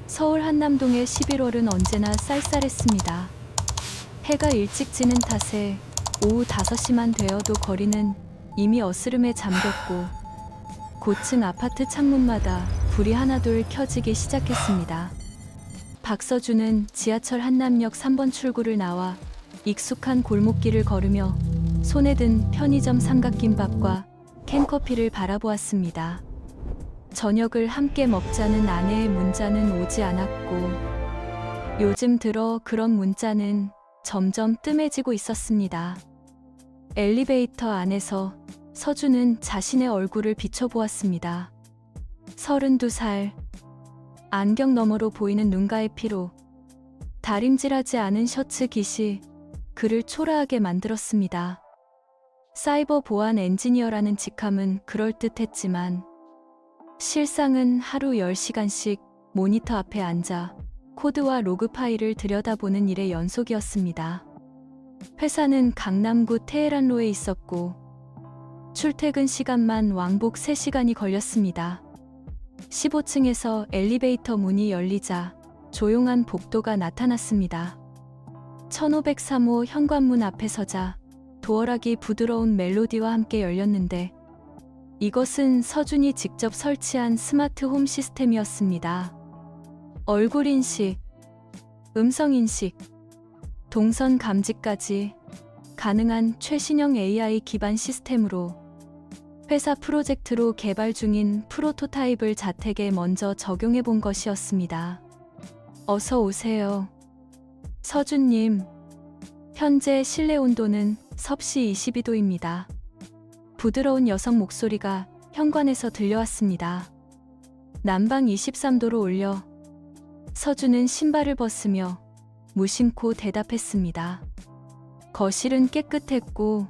서울 한남동의 11월은 언제나 쌀쌀했습니다. 해가 일찍 지는 탓에 오후 5시만 되어도 거리는 이미 어스름에 잠겼고 고층 아파트 창문마다 불이 하나둘 켜지기 시작했습니다. 박서준은 지하철 한남역 3번 출구를 나와 익숙한 골목길을 걸으며 손에 든 편의점 삼각김밥과 캔커피를 바라보았습니다. 저녁을 함께 먹자는 아내의 문자는 오지 않았고 요즘 들어 그런 문자는 점점 뜸해지고 있었습니다. 엘리베이터 안에서 서준은 자신의 얼굴을 비춰보았습니다. 32살, 안경 너머로 보이는 눈가의 피로, 다림질하지 않은 셔츠 깃이 그를 초라하게 만들었습니다. 사이버 보안 엔지니어라는 직함은 그럴듯했지만 실상은 하루 10시간씩 모니터 앞에 앉아 코드와 로그 파일을 들여다보는 일의 연속이었습니다. 회사는 강남구 테헤란로에 있었고 출퇴근 시간만 왕복 3시간이 걸렸습니다. 15층에서 엘리베이터 문이 열리자 조용한 복도가 나타났습니다. 1503호 현관문 앞에 서자 도어락이 부드러운 멜로디와 함께 열렸는데 이것은 서준이 직접 설치한 스마트 홈 시스템이었습니다. 얼굴 인식, 음성 인식, 동선 감지까지 가능한 최신형 AI 기반 시스템으로 회사 프로젝트로 개발 중인 프로토타입을 자택에 먼저 적용해 본 것이었습니다. 어서 오세요. 서준님, 현재 실내 온도는 섭씨 22도입니다. 부드러운 여성 목소리가 현관에서 들려왔습니다. 난방 23도로 올려 서준은 신발을 벗으며 무심코 대답했습니다. 거실은 깨끗했고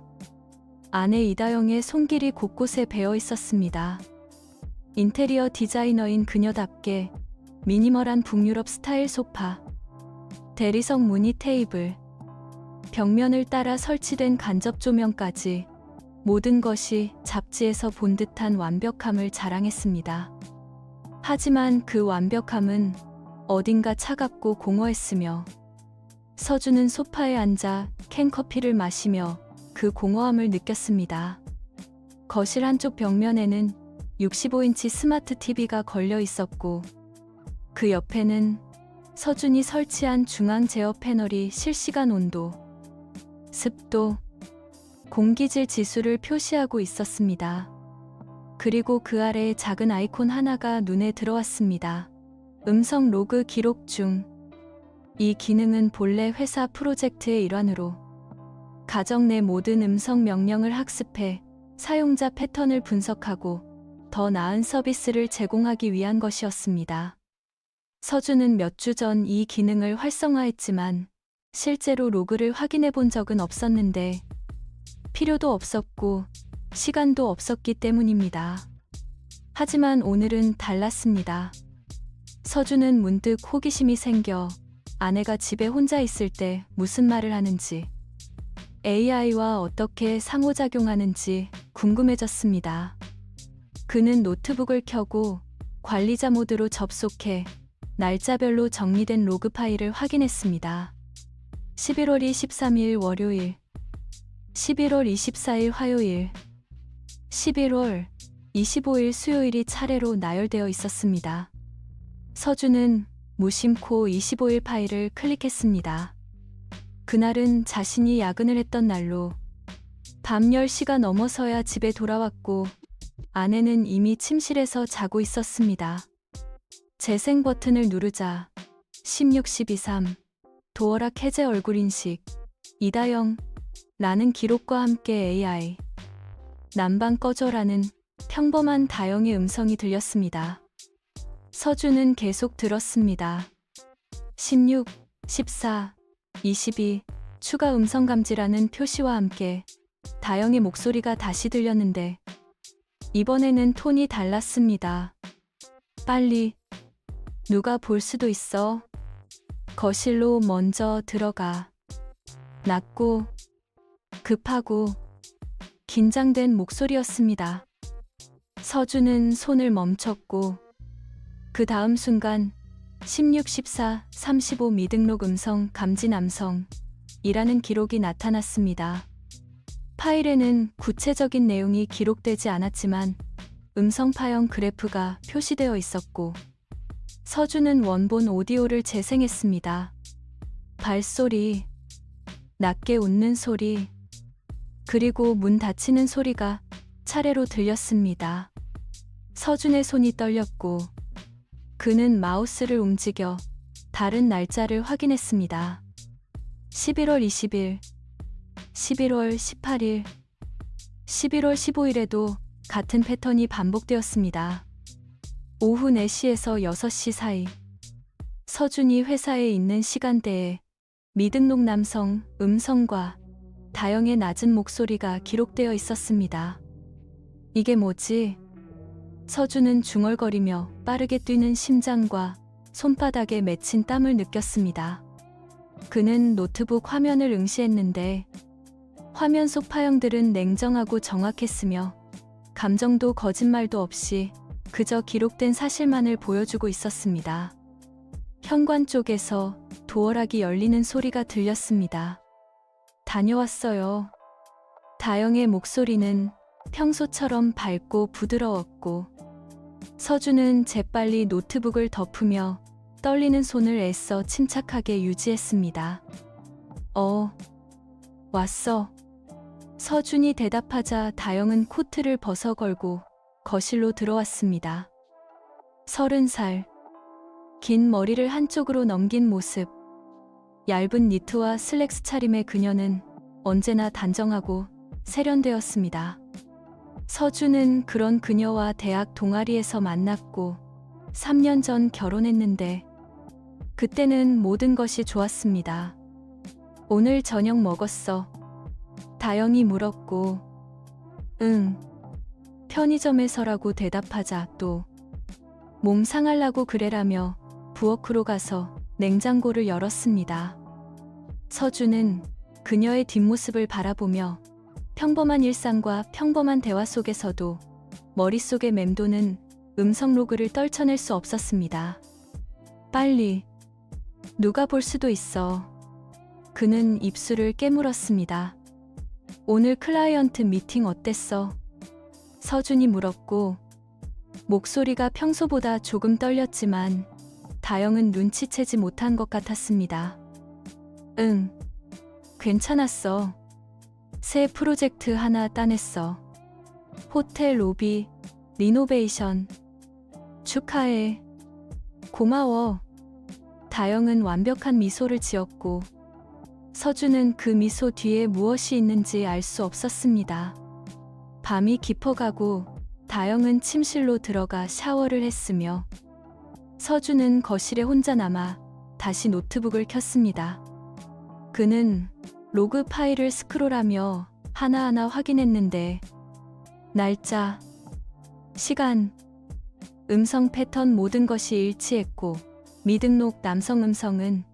아내 이다영의 손길이 곳곳에 배어 있었습니다. 인테리어 디자이너인 그녀답게 미니멀한 북유럽 스타일 소파, 대리석 무늬 테이블, 벽면을 따라 설치된 간접 조명까지 모든 것이 잡지에서 본 듯한 완벽함을 자랑했습니다. 하지만 그 완벽함은 어딘가 차갑고 공허했으며 서준은 소파에 앉아 캔커피를 마시며 그 공허함을 느꼈습니다. 거실 한쪽 벽면에는 65인치 스마트 TV가 걸려 있었고 그 옆에는 서준이 설치한 중앙 제어 패널이 실시간 온도, 습도, 공기질 지수를 표시하고 있었습니다. 그리고 그 아래에 작은 아이콘 하나가 눈에 들어왔습니다. 음성 로그 기록 중. 이 기능은 본래 회사 프로젝트의 일환으로 가정 내 모든 음성 명령을 학습해 사용자 패턴을 분석하고 더 나은 서비스를 제공하기 위한 것이었습니다. 서준은 몇 주 전 이 기능을 활성화했지만 실제로 로그를 확인해 본 적은 없었는데 필요도 없었고 시간도 없었기 때문입니다. 하지만 오늘은 달랐습니다. 서준은 문득 호기심이 생겨 아내가 집에 혼자 있을 때 무슨 말을 하는지, AI와 어떻게 상호작용하는지 궁금해졌습니다. 그는 노트북을 켜고 관리자 모드로 접속해 날짜별로 정리된 로그 파일을 확인했습니다. 11월 23일 월요일, 11월 24일 화요일, 11월 25일 수요일이 차례로 나열되어 있었습니다. 서준은 무심코 25일 파일을 클릭했습니다. 그날은 자신이 야근을 했던 날로 밤 10시가 넘어서야 집에 돌아왔고 아내는 이미 침실에서 자고 있었습니다. 재생 버튼을 누르자 16, 12, 3 도어락 해제 얼굴 인식 이다영 라는 기록과 함께 AI 난방 꺼져라는 평범한 다영의 음성이 들렸습니다. 서준은 계속 들었습니다. 16, 14, 22 추가 음성 감지라는 표시와 함께 다영의 목소리가 다시 들렸는데 이번에는 톤이 달랐습니다. 빨리, 누가 볼 수도 있어. 거실로 먼저 들어가. 낮고 급하고 긴장된 목소리였습니다. 서준은 손을 멈췄고 그 다음 순간 16, 14, 35 미등록 음성 감지 남성이라는 기록이 나타났습니다. 파일에는 구체적인 내용이 기록되지 않았지만 음성 파형 그래프가 표시되어 있었고 서준은 원본 오디오를 재생했습니다. 발소리, 낮게 웃는 소리, 그리고 문 닫히는 소리가 차례로 들렸습니다. 서준의 손이 떨렸고 그는 마우스를 움직여 다른 날짜를 확인했습니다. 11월 20일, 11월 18일, 11월 15일에도 같은 패턴이 반복되었습니다. 오후 4시에서 6시 사이, 서준이 회사에 있는 시간대에 미등록 남성 음성과 다영의 낮은 목소리가 기록되어 있었습니다. 이게 뭐지? 서준은 중얼거리며 빠르게 뛰는 심장과 손바닥에 맺힌 땀을 느꼈습니다. 그는 노트북 화면을 응시했는데 화면 속 파형들은 냉정하고 정확했으며 감정도 거짓말도 없이 그저 기록된 사실만을 보여주고 있었습니다. 현관 쪽에서 도어락이 열리는 소리가 들렸습니다. 다녀왔어요. 다영의 목소리는 평소처럼 밝고 부드러웠고 서준은 재빨리 노트북을 덮으며 떨리는 손을 애써 침착하게 유지했습니다. 왔어. 서준이 대답하자 다영은 코트를 벗어 걸고 거실로 들어왔습니다. 30살. 긴 머리를 한쪽으로 넘긴 모습. 얇은 니트와 슬랙스 차림의 그녀는 언제나 단정하고 세련되었습니다. 서준은 그런 그녀와 대학 동아리에서 만났고 3년 전 결혼했는데 그때는 모든 것이 좋았습니다. 오늘 저녁 먹었어. 다영이 물었고 응. 편의점에서라고 대답하자 또 몸 상하려고 그래라며 부엌으로 가서 냉장고를 열었습니다. 서준은 그녀의 뒷모습을 바라보며 평범한 일상과 평범한 대화 속에서도 머릿속에 맴도는 음성 로그를 떨쳐낼 수 없었습니다. 빨리. 누가 볼 수도 있어. 그는 입술을 깨물었습니다. 오늘 클라이언트 미팅 어땠어? 서준이 물었고 목소리가 평소보다 조금 떨렸지만 다영은 눈치채지 못한 것 같았습니다. 응. 괜찮았어. 새 프로젝트 하나 따냈어. 호텔 로비 리노베이션. 축하해. 고마워. 다영은 완벽한 미소를 지었고 서준은 그 미소 뒤에 무엇이 있는지 알 수 없었습니다. 밤이 깊어가고 다영은 침실로 들어가 샤워를 했으며 서준은 거실에 혼자 남아 다시 노트북을 켰습니다. 그는 로그 파일을 스크롤하며 하나하나 확인했는데 날짜, 시간, 음성 패턴 모든 것이 일치했고 미등록 남성 음성은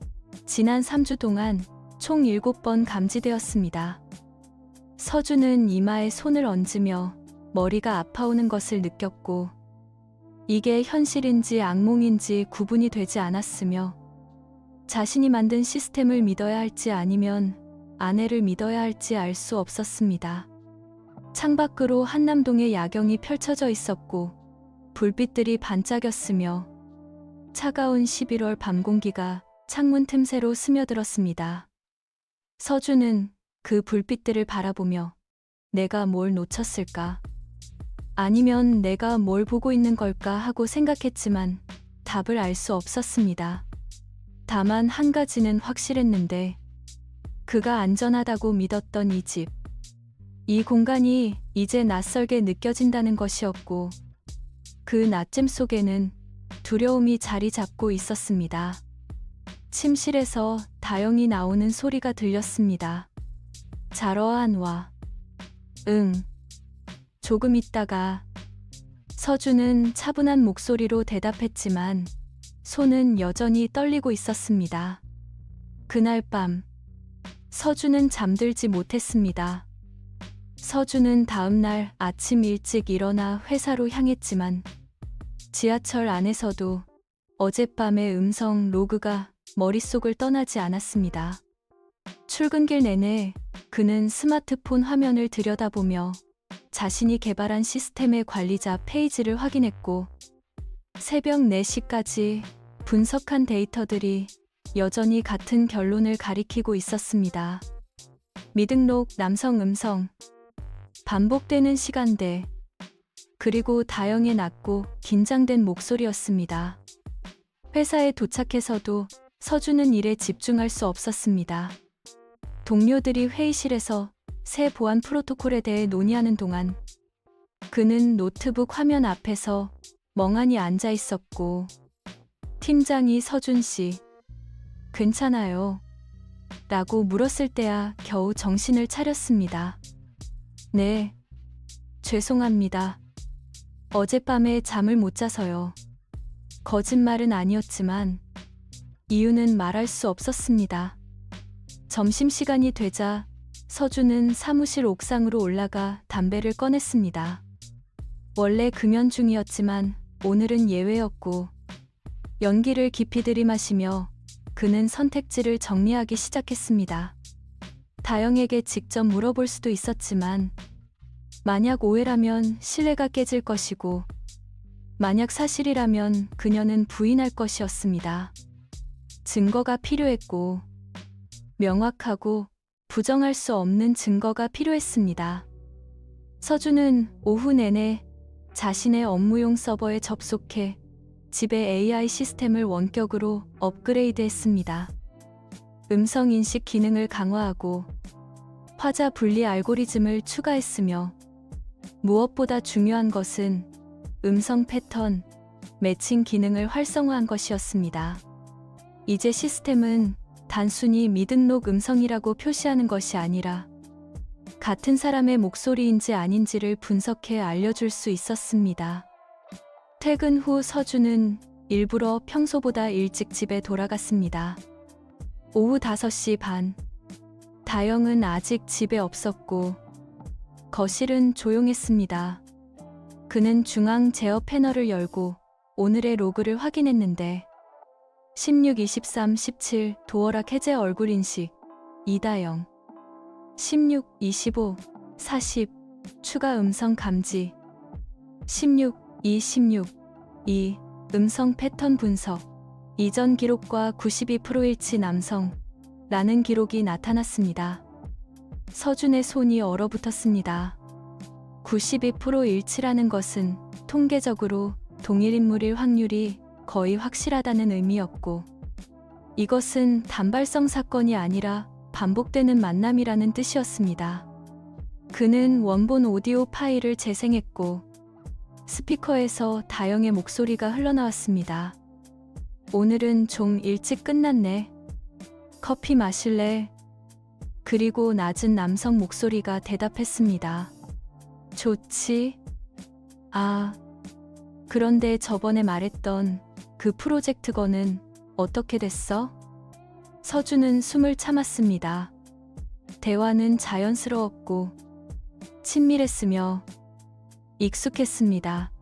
지난 3주 동안 총 7번 감지되었습니다. 서준은 이마에 손을 얹으며 머리가 아파오는 것을 느꼈고 이게 현실인지 악몽인지 구분이 되지 않았으며 자신이 만든 시스템을 믿어야 할지 아니면 아내를 믿어야 할지 알 수 없었습니다. 창밖으로 한남동의 야경이 펼쳐져 있었고 불빛들이 반짝였으며 차가운 11월 밤 공기가 창문 틈새로 스며들었습니다. 서준은 그 불빛들을 바라보며 내가 뭘 놓쳤을까? 아니면 내가 뭘 보고 있는 걸까 하고 생각했지만 답을 알 수 없었습니다. 다만 한 가지는 확실했는데 그가 안전하다고 믿었던 이 집, 이 공간이 이제 낯설게 느껴진다는 것이었고 그 낮짐 속에는 두려움이 자리 잡고 있었습니다. 침실에서 다영이 나오는 소리가 들렸습니다. 자러 안 와. 응. 조금 있다가. 서준은 차분한 목소리로 대답했지만 손은 여전히 떨리고 있었습니다. 그날 밤 서준은 잠들지 못했습니다. 서준은 다음날 아침 일찍 일어나 회사로 향했지만 지하철 안에서도 어젯밤의 음성 로그가 머릿속을 떠나지 않았습니다. 출근길 내내 그는 스마트폰 화면을 들여다보며 자신이 개발한 시스템의 관리자 페이지를 확인했고, 새벽 4시까지 분석한 데이터들이 여전히 같은 결론을 가리키고 있었습니다. 미등록 남성 음성, 반복되는 시간대, 그리고 다영의 낮고 긴장된 목소리였습니다. 회사에 도착해서도 서준은 일에 집중할 수 없었습니다. 동료들이 회의실에서 새 보안 프로토콜에 대해 논의하는 동안 그는 노트북 화면 앞에서 멍하니 앉아 있었고, 팀장이 서준 씨, 괜찮아요? 라고 물었을 때야 겨우 정신을 차렸습니다. 네, 죄송합니다. 어젯밤에 잠을 못 자서요. 거짓말은 아니었지만 이유는 말할 수 없었습니다. 점심시간이 되자 서준은 사무실 옥상으로 올라가 담배를 꺼냈습니다. 원래 금연 중이었지만 오늘은 예외였고, 연기를 깊이 들이마시며 그는 선택지를 정리하기 시작했습니다. 다영에게 직접 물어볼 수도 있었지만, 만약 오해라면 신뢰가 깨질 것이고, 만약 사실이라면 그녀는 부인할 것이었습니다. 증거가 필요했고, 명확하고 부정할 수 없는 증거가 필요했습니다. 서준은 오후 내내 자신의 업무용 서버에 접속해 집의 AI 시스템을 원격으로 업그레이드했습니다. 음성 인식 기능을 강화하고 화자 분리 알고리즘을 추가했으며, 무엇보다 중요한 것은 음성 패턴 매칭 기능을 활성화한 것이었습니다. 이제 시스템은 단순히 미등록 음성이라고 표시하는 것이 아니라 같은 사람의 목소리인지 아닌지를 분석해 알려줄 수 있었습니다. 퇴근 후 서준은 일부러 평소보다 일찍 집에 돌아갔습니다. 오후 5시 반. 다영은 아직 집에 없었고 거실은 조용했습니다. 그는 중앙 제어 패널을 열고 오늘의 로그를 확인했는데, 16, 23, 17 도어락 해제 얼굴 인식 이다영, 16, 25, 40 추가 음성 감지, 16, 16, 2 음성 패턴 분석, 이전 기록과 92% 일치 남성 라는 기록이 나타났습니다. 서준의 손이 얼어붙었습니다. 92% 일치라는 것은 통계적으로 동일 인물일 확률이 거의 확실하다는 의미였고, 이것은 단발성 사건이 아니라 반복되는 만남이라는 뜻이었습니다. 그는 원본 오디오 파일을 재생했고, 스피커에서 다영의 목소리가 흘러나왔습니다. 오늘은 좀 일찍 끝났네. 커피 마실래? 그리고 낮은 남성 목소리가 대답했습니다. 좋지? 아, 그런데 저번에 말했던 그 프로젝트 거는 어떻게 됐어? 서준은 숨을 참았습니다. 대화는 자연스러웠고 친밀했으며 익숙했습니다.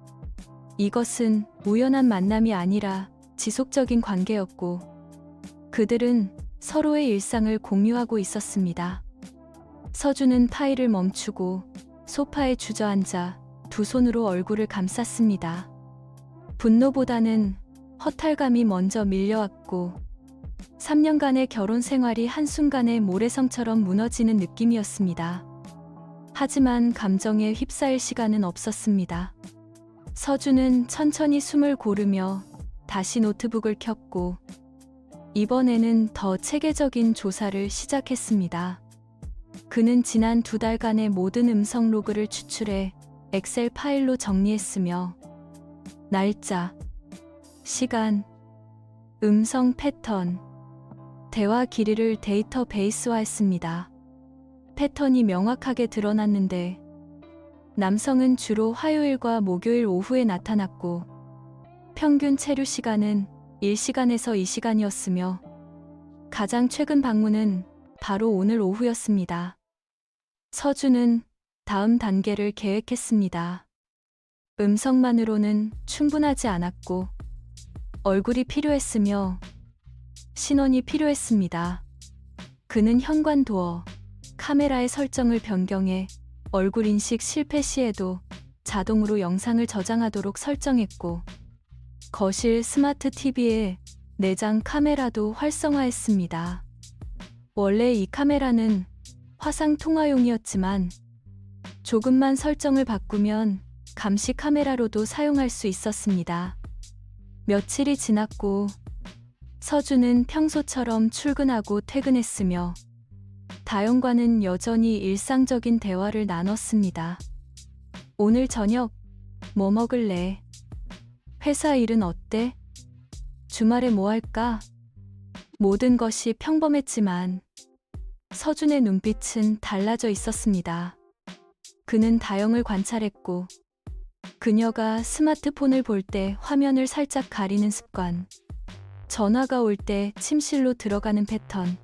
이것은 우연한 만남이 아니라 지속적인 관계였고, 그들은 서로의 일상을 공유하고 있었습니다. 서준은 파일을 멈추고 소파에 주저앉아 두 손으로 얼굴을 감쌌습니다. 분노보다는 허탈감이 먼저 밀려왔고, 3년간의 결혼 생활이 한순간에 모래성처럼 무너지는 느낌이었습니다. 하지만 감정에 휩싸일 시간은 없었습니다. 서준은 천천히 숨을 고르며 다시 노트북을 켰고, 이번에는 더 체계적인 조사를 시작했습니다. 그는 지난 2달간의 모든 음성 로그를 추출해 엑셀 파일로 정리했으며, 날짜, 시간, 음성 패턴, 대화 길이를 데이터베이스화했습니다. 패턴이 명확하게 드러났는데, 남성은 주로 화요일과 목요일 오후에 나타났고, 평균 체류 시간은 1시간에서 2시간이었으며, 가장 최근 방문은 바로 오늘 오후였습니다. 서준은 다음 단계를 계획했습니다. 음성만으로는 충분하지 않았고, 얼굴이 필요했으며 신원이 필요했습니다. 그는 현관 도어, 카메라의 설정을 변경해 얼굴 인식 실패 시에도 자동으로 영상을 저장하도록 설정했고, 거실 스마트 TV에 내장 카메라도 활성화했습니다. 원래 이 카메라는 화상 통화용이었지만 조금만 설정을 바꾸면 감시 카메라로도 사용할 수 있었습니다. 며칠이 지났고 서준은 평소처럼 출근하고 퇴근했으며 다영과는 여전히 일상적인 대화를 나눴습니다. 오늘 저녁 뭐 먹을래? 회사 일은 어때? 주말에 뭐 할까? 모든 것이 평범했지만 서준의 눈빛은 달라져 있었습니다. 그는 다영을 관찰했고 그녀가 스마트폰을 볼 때 화면을 살짝 가리는 습관, 전화가 올 때 침실로 들어가는 패턴,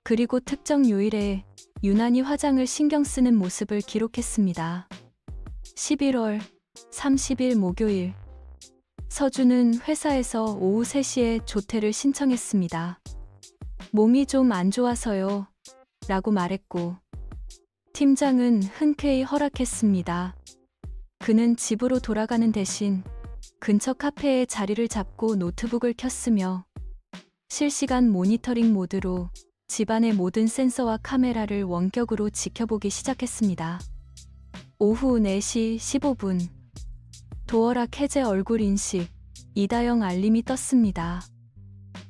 그리고 특정 요일에 유난히 화장을 신경 쓰는 모습을 기록했습니다. 11월 30일 목요일, 서준은 회사에서 오후 3시에 조퇴를 신청했습니다. 몸이 좀 안 좋아서요. 라고 말했고, 팀장은 흔쾌히 허락했습니다. 그는 집으로 돌아가는 대신 근처 카페에 자리를 잡고 노트북을 켰으며 실시간 모니터링 모드로 집안의 모든 센서와 카메라를 원격으로 지켜보기 시작했습니다. 오후 4시 15분, 도어락 해제 얼굴 인식, 이다영 알림이 떴습니다.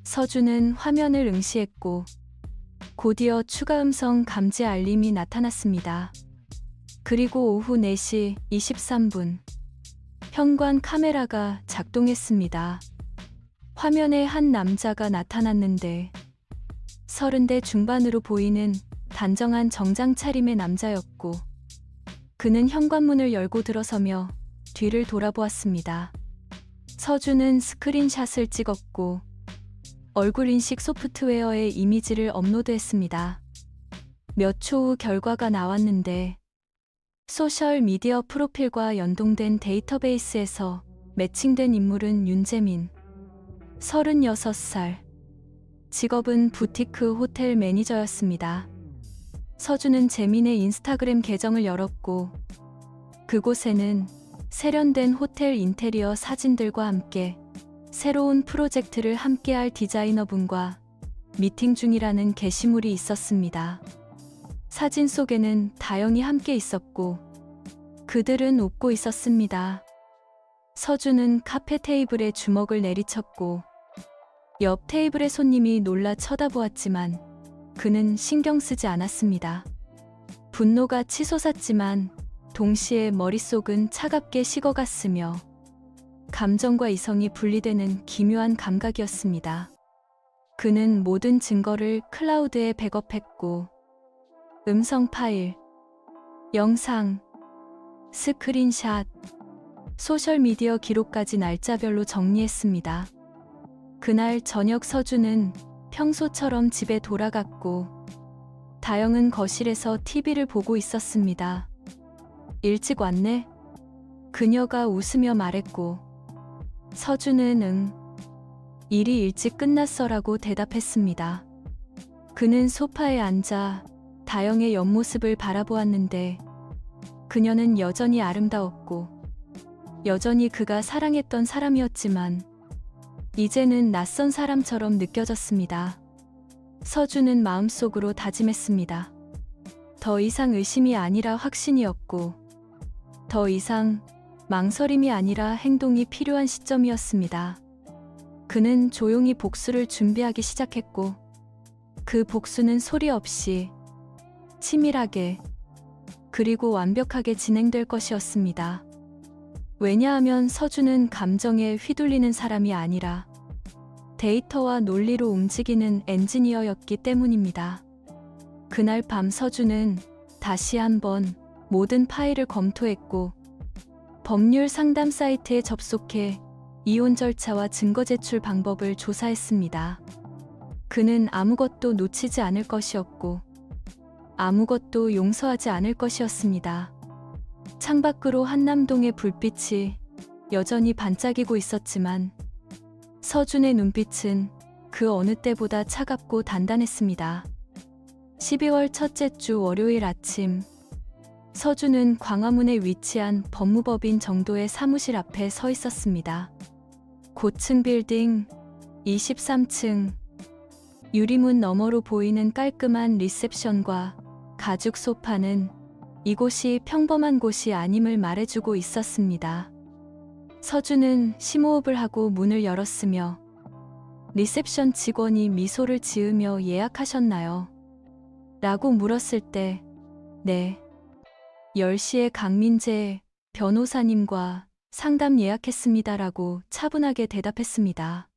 서준은 화면을 응시했고 곧이어 추가 음성 감지 알림이 나타났습니다. 그리고 오후 4시 23분, 현관 카메라가 작동했습니다. 화면에 한 남자가 나타났는데 30대 중반으로 보이는 단정한 정장 차림의 남자였고, 그는 현관문을 열고 들어서며 뒤를 돌아보았습니다. 서준은 스크린샷을 찍었고 얼굴 인식 소프트웨어에 이미지를 업로드했습니다. 몇 초 후 결과가 나왔는데 소셜 미디어 프로필과 연동된 데이터베이스에서 매칭된 인물은 윤재민, 36살, 직업은 부티크 호텔 매니저였습니다. 서준은 재민의 인스타그램 계정을 열었고 그곳에는 세련된 호텔 인테리어 사진들과 함께 새로운 프로젝트를 함께할 디자이너분과 미팅 중이라는 게시물이 있었습니다. 사진 속에는 다영이 함께 있었고 그들은 웃고 있었습니다. 서준은 카페 테이블에 주먹을 내리쳤고 옆 테이블의 손님이 놀라 쳐다보았지만 그는 신경 쓰지 않았습니다. 분노가 치솟았지만 동시에 머릿속은 차갑게 식어갔으며 감정과 이성이 분리되는 기묘한 감각이었습니다. 그는 모든 증거를 클라우드에 백업했고 음성 파일, 영상, 스크린샷, 소셜미디어 기록까지 날짜별로 정리했습니다. 그날 저녁 서준은 평소처럼 집에 돌아갔고 다영은 거실에서 TV를 보고 있었습니다. 일찍 왔네? 그녀가 웃으며 말했고 서준은 응, 일이 일찍 끝났어라고 대답했습니다. 그는 소파에 앉아 다영의 옆모습을 바라보았는데 그녀는 여전히 아름다웠고 여전히 그가 사랑했던 사람이었지만 이제는 낯선 사람처럼 느껴졌습니다. 서준은 마음속으로 다짐했습니다. 더 이상 의심이 아니라 확신이었고 더 이상 망설임이 아니라 행동이 필요한 시점이었습니다. 그는 조용히 복수를 준비하기 시작했고 그 복수는 소리 없이 치밀하게 그리고 완벽하게 진행될 것이었습니다. 왜냐하면 서준은 감정에 휘둘리는 사람이 아니라 데이터와 논리로 움직이는 엔지니어였기 때문입니다. 그날 밤 서준은 다시 한번 모든 파일을 검토했고 법률 상담 사이트에 접속해 이혼 절차와 증거 제출 방법을 조사했습니다. 그는 아무것도 놓치지 않을 것이었고 아무것도 용서하지 않을 것이었습니다. 창밖으로 한남동의 불빛이 여전히 반짝이고 있었지만 서준의 눈빛은 그 어느 때보다 차갑고 단단했습니다. 12월 첫째 주 월요일 아침, 서준은 광화문에 위치한 법무법인 정도의 사무실 앞에 서 있었습니다. 고층 빌딩 23층, 유리문 너머로 보이는 깔끔한 리셉션과 가죽 소파는 이곳이 평범한 곳이 아님을 말해주고 있었습니다. 서준은 심호흡을 하고 문을 열었으며 리셉션 직원이 미소를 지으며 예약하셨나요? 라고 물었을 때 네, 10시에 강민재 변호사님과 상담 예약했습니다라고 차분하게 대답했습니다.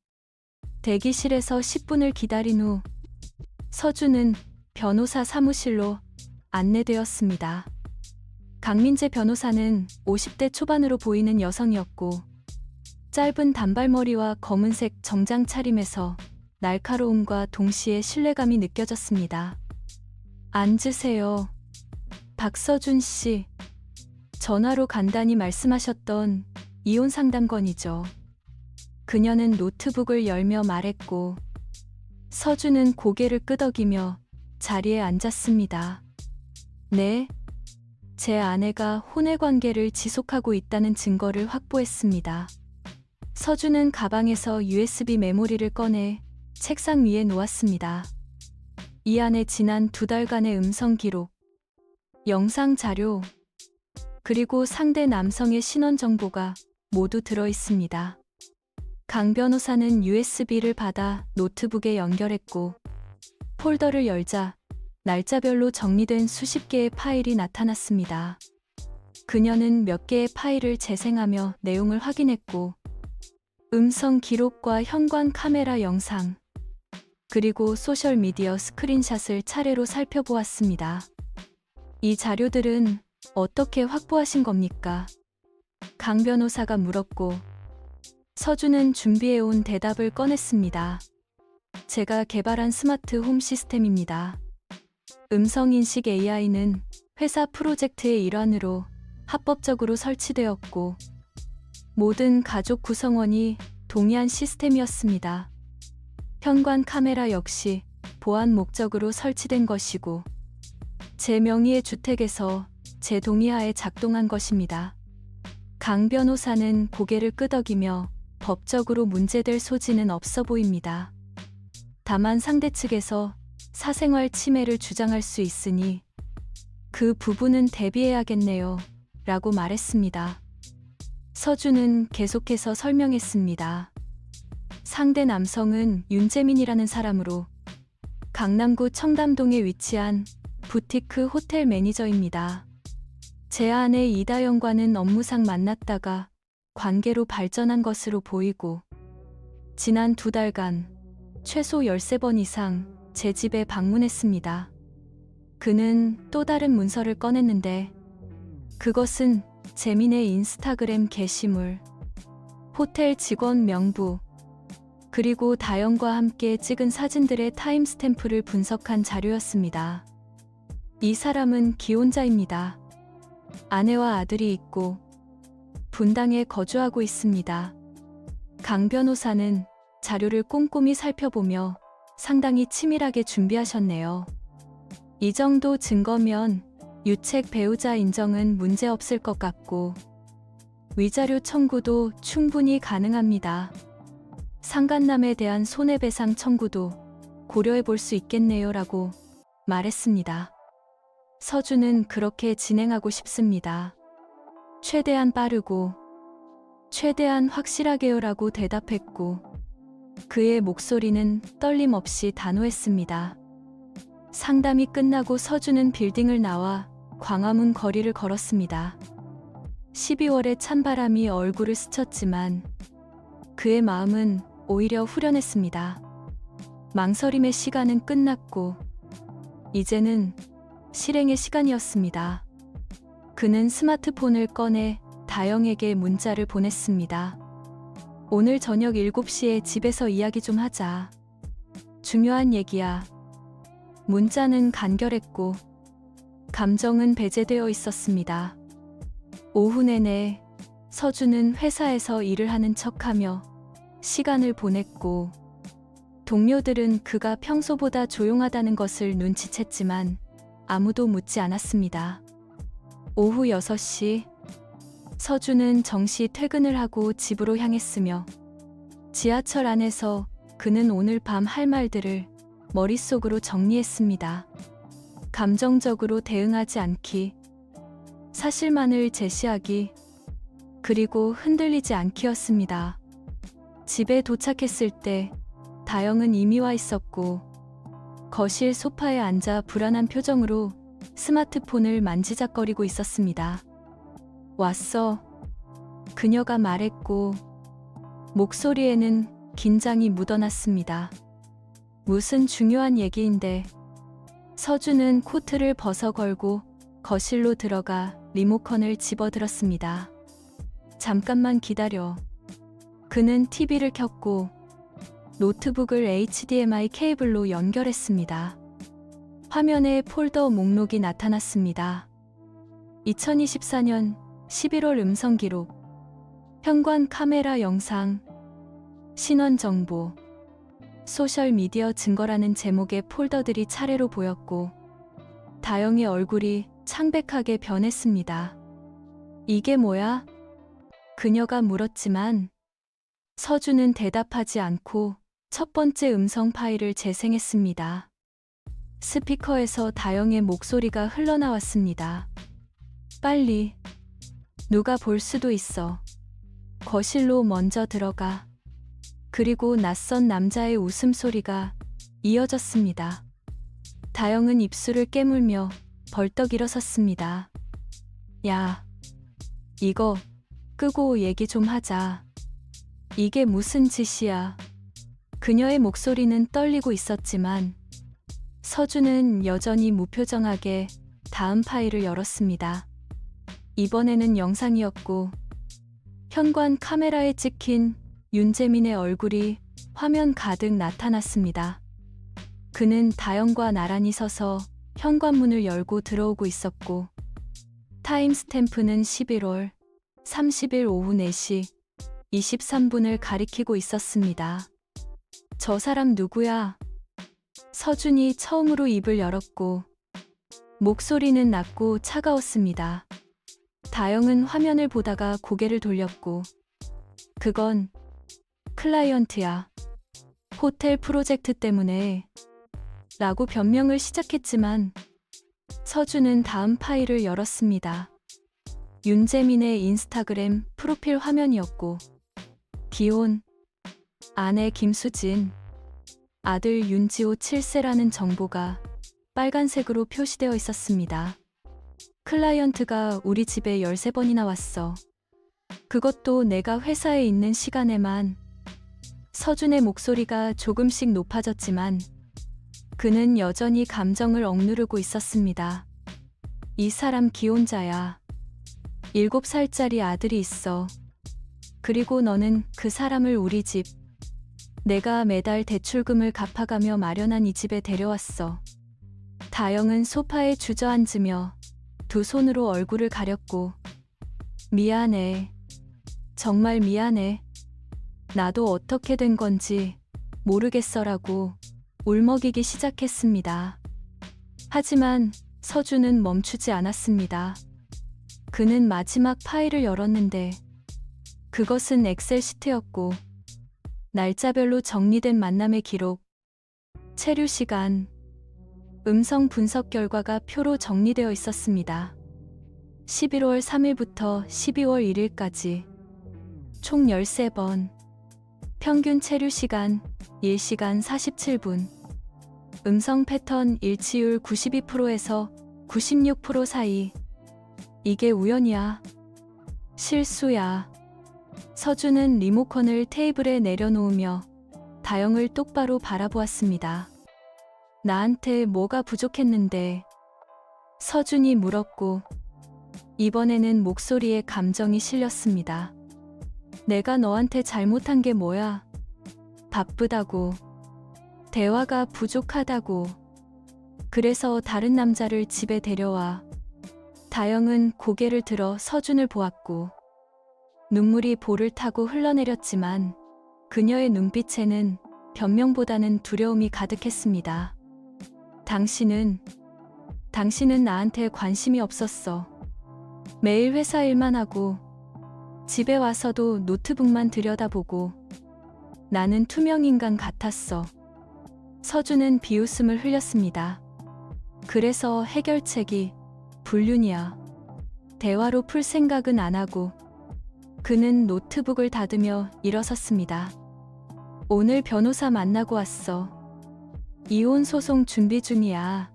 대기실에서 10분을 기다린 후 서준은 변호사 사무실로 안내되었습니다. 강민재 변호사는 50대 초반으로 보이는 여성이었고 짧은 단발머리와 검은색 정장 차림에서 날카로움과 동시에 신뢰감이 느껴졌습니다. 앉으세요. 박서준 씨. 전화로 간단히 말씀하셨던 이혼 상담건이죠. 그녀는 노트북을 열며 말했고 서준은 고개를 끄덕이며 자리에 앉았습니다. 네, 제 아내가 혼외 관계를 지속하고 있다는 증거를 확보했습니다. 서준은 가방에서 USB 메모리를 꺼내 책상 위에 놓았습니다. 이 안에 지난 2달간의 음성 기록, 영상 자료, 그리고 상대 남성의 신원 정보가 모두 들어 있습니다. 강 변호사는 USB를 받아 노트북에 연결했고 폴더를 열자 날짜별로 정리된 수십 개의 파일이 나타났습니다. 그녀는 몇 개의 파일을 재생하며 내용을 확인했고 음성 기록과 현관 카메라 영상, 그리고 소셜미디어 스크린샷을 차례로 살펴보았습니다. 이 자료들은 어떻게 확보하신 겁니까? 강 변호사가 물었고 서준은 준비해온 대답을 꺼냈습니다. 제가 개발한 스마트 홈 시스템입니다. 음성인식 AI는 회사 프로젝트의 일환으로 합법적으로 설치되었고 모든 가족 구성원이 동의한 시스템이었습니다. 현관 카메라 역시 보안 목적으로 설치된 것이고 제 명의의 주택에서 제 동의하에 작동한 것입니다. 강 변호사는 고개를 끄덕이며 법적으로 문제될 소지는 없어 보입니다. 다만 상대 측에서 사생활 침해를 주장할 수 있으니 그 부분은 대비해야겠네요. 라고 말했습니다. 서준은 계속해서 설명했습니다. 상대 남성은 윤재민이라는 사람으로 강남구 청담동에 위치한 부티크 호텔 매니저입니다. 제 아내 이다영과는 업무상 만났다가 관계로 발전한 것으로 보이고 지난 2달간 최소 13번 이상 제 집에 방문했습니다. 그는 또 다른 문서를 꺼냈는데 그것은 재민의 인스타그램 게시물, 호텔 직원 명부, 그리고 다영과 함께 찍은 사진들의 타임스탬프를 분석한 자료였습니다. 이 사람은 기혼자입니다. 아내와 아들이 있고 분당에 거주하고 있습니다. 강 변호사는 자료를 꼼꼼히 살펴보며 상당히 치밀하게 준비하셨네요. 이 정도 증거면 유책 배우자 인정은 문제없을 것 같고 위자료 청구도 충분히 가능합니다. 상간남에 대한 손해배상 청구도 고려해 볼 수 있겠네요. 라고 말했습니다. 서준은 그렇게 진행하고 싶습니다. 최대한 빠르고 최대한 확실하게요. 라고 대답했고 그의 목소리는 떨림 없이 단호했습니다. 상담이 끝나고 서준은 빌딩을 나와 광화문 거리를 걸었습니다. 12월의 찬바람이 얼굴을 스쳤지만 그의 마음은 오히려 후련했습니다. 망설임의 시간은 끝났고 이제는 실행의 시간이었습니다. 그는 스마트폰을 꺼내 다영에게 문자를 보냈습니다. 오늘 저녁 7시에 집에서 이야기 좀 하자. 중요한 얘기야. 문자는 간결했고 감정은 배제되어 있었습니다. 오후 내내 서준은 회사에서 일을 하는 척하며 시간을 보냈고, 동료들은 그가 평소보다 조용하다는 것을 눈치챘지만 아무도 묻지 않았습니다. 오후 6시, 서준은 정시 퇴근을 하고 집으로 향했으며 지하철 안에서 그는 오늘 밤 할 말들을 머릿속으로 정리했습니다. 감정적으로 대응하지 않기, 사실만을 제시하기, 그리고 흔들리지 않기였습니다. 집에 도착했을 때 다영은 이미 와 있었고, 거실 소파에 앉아 불안한 표정으로 스마트폰을 만지작거리고 있었습니다. 왔어. 그녀가 말했고, 목소리에는 긴장이 묻어났습니다. 무슨 중요한 얘기인데. 서준은 코트를 벗어 걸고 거실로 들어가 리모컨을 집어들었습니다. 잠깐만 기다려. 그는 TV를 켰고 노트북을 HDMI 케이블로 연결했습니다. 화면에 폴더 목록이 나타났습니다. 2024년 11월 음성 기록, 현관 카메라 영상, 신원 정보, 소셜 미디어 증거라는 제목의 폴더들이 차례로 보였고, 다영의 얼굴이 창백하게 변했습니다. 이게 뭐야? 그녀가 물었지만 서준은 대답하지 않고 첫 번째 음성 파일을 재생했습니다. 스피커에서 다영의 목소리가 흘러나왔습니다. 빨리. 누가 볼 수도 있어. 거실로 먼저 들어가. 그리고 낯선 남자의 웃음소리가 이어졌습니다. 다영은 입술을 깨물며 벌떡 일어섰습니다. 야, 이거 끄고 얘기 좀 하자. 이게 무슨 짓이야. 그녀의 목소리는 떨리고 있었지만 서준은 여전히 무표정하게 다음 파일을 열었습니다. 이번에는 영상이었고, 현관 카메라에 찍힌 윤재민의 얼굴이 화면 가득 나타났습니다. 그는 다영과 나란히 서서 현관문을 열고 들어오고 있었고, 타임스탬프는 11월 30일 오후 4시 23분을 가리키고 있었습니다. 저 사람 누구야? 서준이 처음으로 입을 열었고, 목소리는 낮고 차가웠습니다. 다영은 화면을 보다가 고개를 돌렸고, 그건 클라이언트야. 호텔 프로젝트 때문에 라고 변명을 시작했지만 서준은 다음 파일을 열었습니다. 윤재민의 인스타그램 프로필 화면이었고, 기혼, 아내 김수진, 아들 윤지호 7세라는 정보가 빨간색으로 표시되어 있었습니다. 클라이언트가 우리 집에 13번이나 왔어. 그것도 내가 회사에 있는 시간에만. 서준의 목소리가 조금씩 높아졌지만 그는 여전히 감정을 억누르고 있었습니다. 이 사람 기혼자야. 7살짜리 아들이 있어. 그리고 너는 그 사람을 우리 집, 내가 매달 대출금을 갚아가며 마련한 이 집에 데려왔어. 다영은 소파에 주저앉으며 두 손으로 얼굴을 가렸고, 미안해. 정말 미안해. 나도 어떻게 된 건지 모르겠어라고 울먹이기 시작했습니다. 하지만 서준은 멈추지 않았습니다. 그는 마지막 파일을 열었는데 그것은 엑셀 시트였고, 날짜별로 정리된 만남의 기록, 체류 시간, 음성 분석 결과가 표로 정리되어 있었습니다. 11월 3일부터 12월 1일까지 총 13번, 평균 체류 시간 1시간 47분, 음성 패턴 일치율 92%에서 96% 사이. 이게 우연이야? 실수야. 서준은 리모컨을 테이블에 내려놓으며 다영을 똑바로 바라보았습니다. 나한테 뭐가 부족했는데? 서준이 물었고, 이번에는 목소리에 감정이 실렸습니다. 내가 너한테 잘못한 게 뭐야? 바쁘다고. 대화가 부족하다고. 그래서 다른 남자를 집에 데려와. 다영은 고개를 들어 서준을 보았고, 눈물이 볼을 타고 흘러내렸지만 그녀의 눈빛에는 변명보다는 두려움이 가득했습니다. 당신은 나한테 관심이 없었어. 매일 회사 일만 하고 집에 와서도 노트북만 들여다보고 나는 투명 인간 같았어. 서준은 비웃음을 흘렸습니다. 그래서 해결책이 불륜이야. 대화로 풀 생각은 안 하고 그는 노트북을 닫으며 일어섰습니다. 오늘 변호사 만나고 왔어. 이혼 소송 준비 중이야.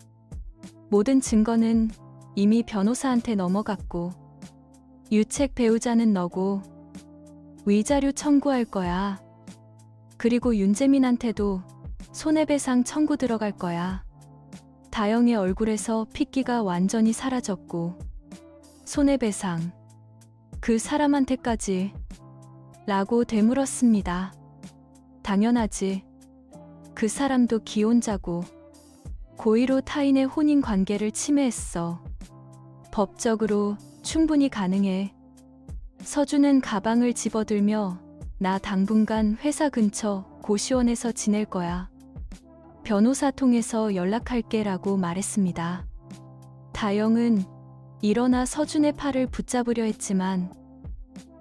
모든 증거는 이미 변호사한테 넘어갔고 유책 배우자는 너고 위자료 청구할 거야. 그리고 윤재민한테도 손해배상 청구 들어갈 거야. 다영의 얼굴에서 핏기가 완전히 사라졌고 손해배상 그 사람한테까지 라고 되물었습니다. 당연하지. 그 사람도 기혼자고 고의로 타인의 혼인 관계를 침해했어. 법적으로 충분히 가능해. 서준은 가방을 집어들며 나 당분간 회사 근처 고시원에서 지낼 거야. 변호사 통해서 연락할게 라고 말했습니다. 다영은 일어나 서준의 팔을 붙잡으려 했지만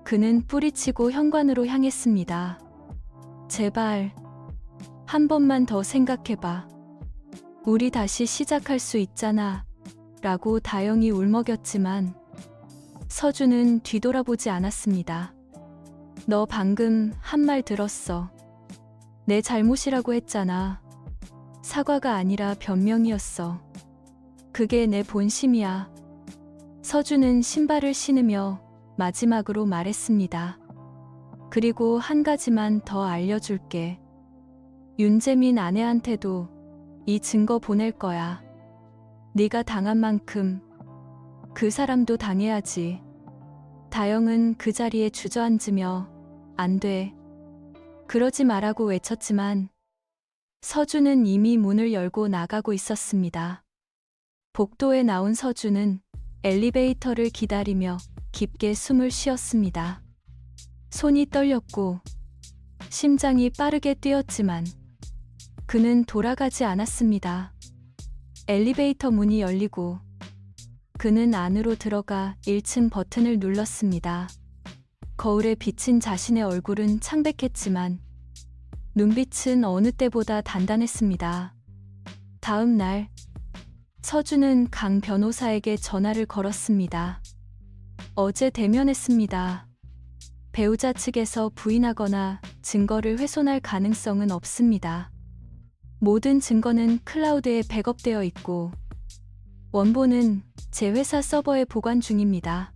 그는 뿌리치고 현관으로 향했습니다. 제발 한 번만 더 생각해봐. 우리 다시 시작할 수 있잖아. 라고 다영이 울먹였지만 서준은 뒤돌아보지 않았습니다. 너 방금 한 말 들었어. 내 잘못이라고 했잖아. 사과가 아니라 변명이었어. 그게 내 본심이야. 서준은 신발을 신으며 마지막으로 말했습니다. 그리고 한 가지만 더 알려줄게. 윤재민 아내한테도 이 증거 보낼 거야. 네가 당한 만큼 그 사람도 당해야지. 다영은 그 자리에 주저앉으며 안 돼. 그러지 말라고 외쳤지만 서준은 이미 문을 열고 나가고 있었습니다. 복도에 나온 서준은 엘리베이터를 기다리며 깊게 숨을 쉬었습니다. 손이 떨렸고 심장이 빠르게 뛰었지만 그는 돌아가지 않았습니다. 엘리베이터 문이 열리고 그는 안으로 들어가 1층 버튼을 눌렀습니다. 거울에 비친 자신의 얼굴은 창백했지만 눈빛은 어느 때보다 단단했습니다. 다음 날 서준은 강 변호사에게 전화를 걸었습니다. 어제 대면했습니다. 배우자 측에서 부인하거나 증거를 훼손할 가능성은 없습니다. 모든 증거는 클라우드에 백업되어 있고 원본은 제 회사 서버에 보관 중입니다.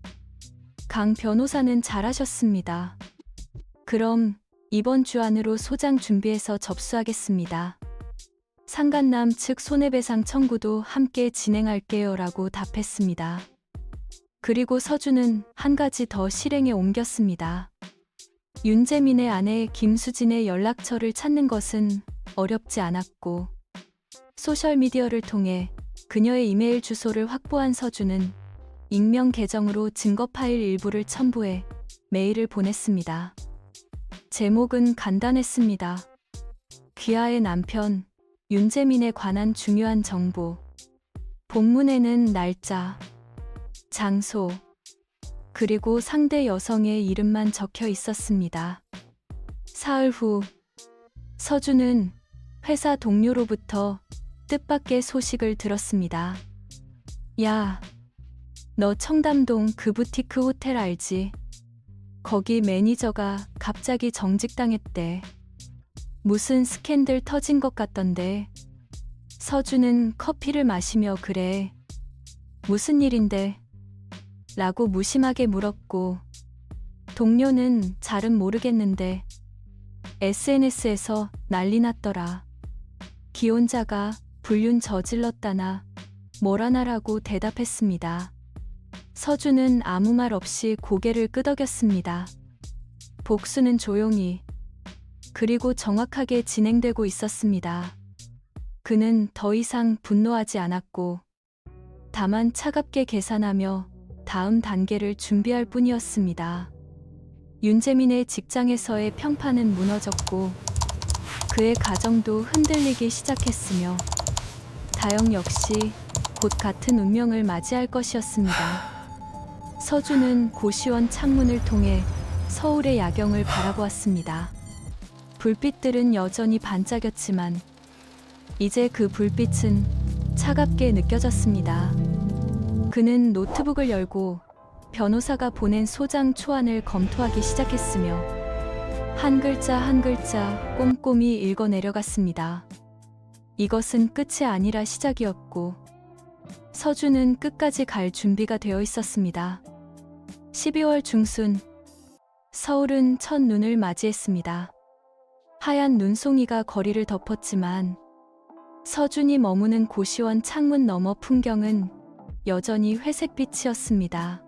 강 변호사는 잘하셨습니다. 그럼 이번 주 안으로 소장 준비해서 접수하겠습니다. 상간남 측 손해배상 청구도 함께 진행할게요 라고 답했습니다. 그리고 서준은 한 가지 더 실행에 옮겼습니다. 윤재민의 아내 김수진의 연락처를 찾는 것은 어렵지 않았고 소셜미디어를 통해 그녀의 이메일 주소를 확보한 서준은 익명 계정으로 증거 파일 일부를 첨부해 메일을 보냈습니다. 제목은 간단했습니다. 귀하의 남편 윤재민에 관한 중요한 정보. 본문에는 날짜, 장소, 그리고 상대 여성의 이름만 적혀 있었습니다. 사흘 후 서준은 회사 동료로부터 뜻밖의 소식을 들었습니다. 야, 너 청담동 그 부티크 호텔 알지? 거기 매니저가 갑자기 정직당했대. 무슨 스캔들 터진 것 같던데. 서준은 커피를 마시며 그래. 무슨 일인데? 라고 무심하게 물었고 동료는 잘은 모르겠는데 SNS에서 난리 났더라. 기혼자가 불륜 저질렀다나 뭐라나라고 대답했습니다. 서준은 아무 말 없이 고개를 끄덕였습니다. 복수는 조용히 그리고 정확하게 진행되고 있었습니다. 그는 더 이상 분노하지 않았고 다만 차갑게 계산하며 다음 단계를 준비할 뿐이었습니다. 윤재민의 직장에서의 평판은 무너졌고 그의 가정도 흔들리기 시작했으며 다영 역시 곧 같은 운명을 맞이할 것이었습니다. 서준은 고시원 창문을 통해 서울의 야경을 바라보았습니다. 불빛들은 여전히 반짝였지만 이제 그 불빛은 차갑게 느껴졌습니다. 그는 노트북을 열고 변호사가 보낸 소장 초안을 검토하기 시작했으며 한 글자 한 글자 꼼꼼히 읽어 내려갔습니다. 이것은 끝이 아니라 시작이었고 서준은 끝까지 갈 준비가 되어 있었습니다. 12월 중순 서울은 첫눈을 맞이했습니다. 하얀 눈송이가 거리를 덮었지만 서준이 머무는 고시원 창문 너머 풍경은 여전히 회색빛이었습니다.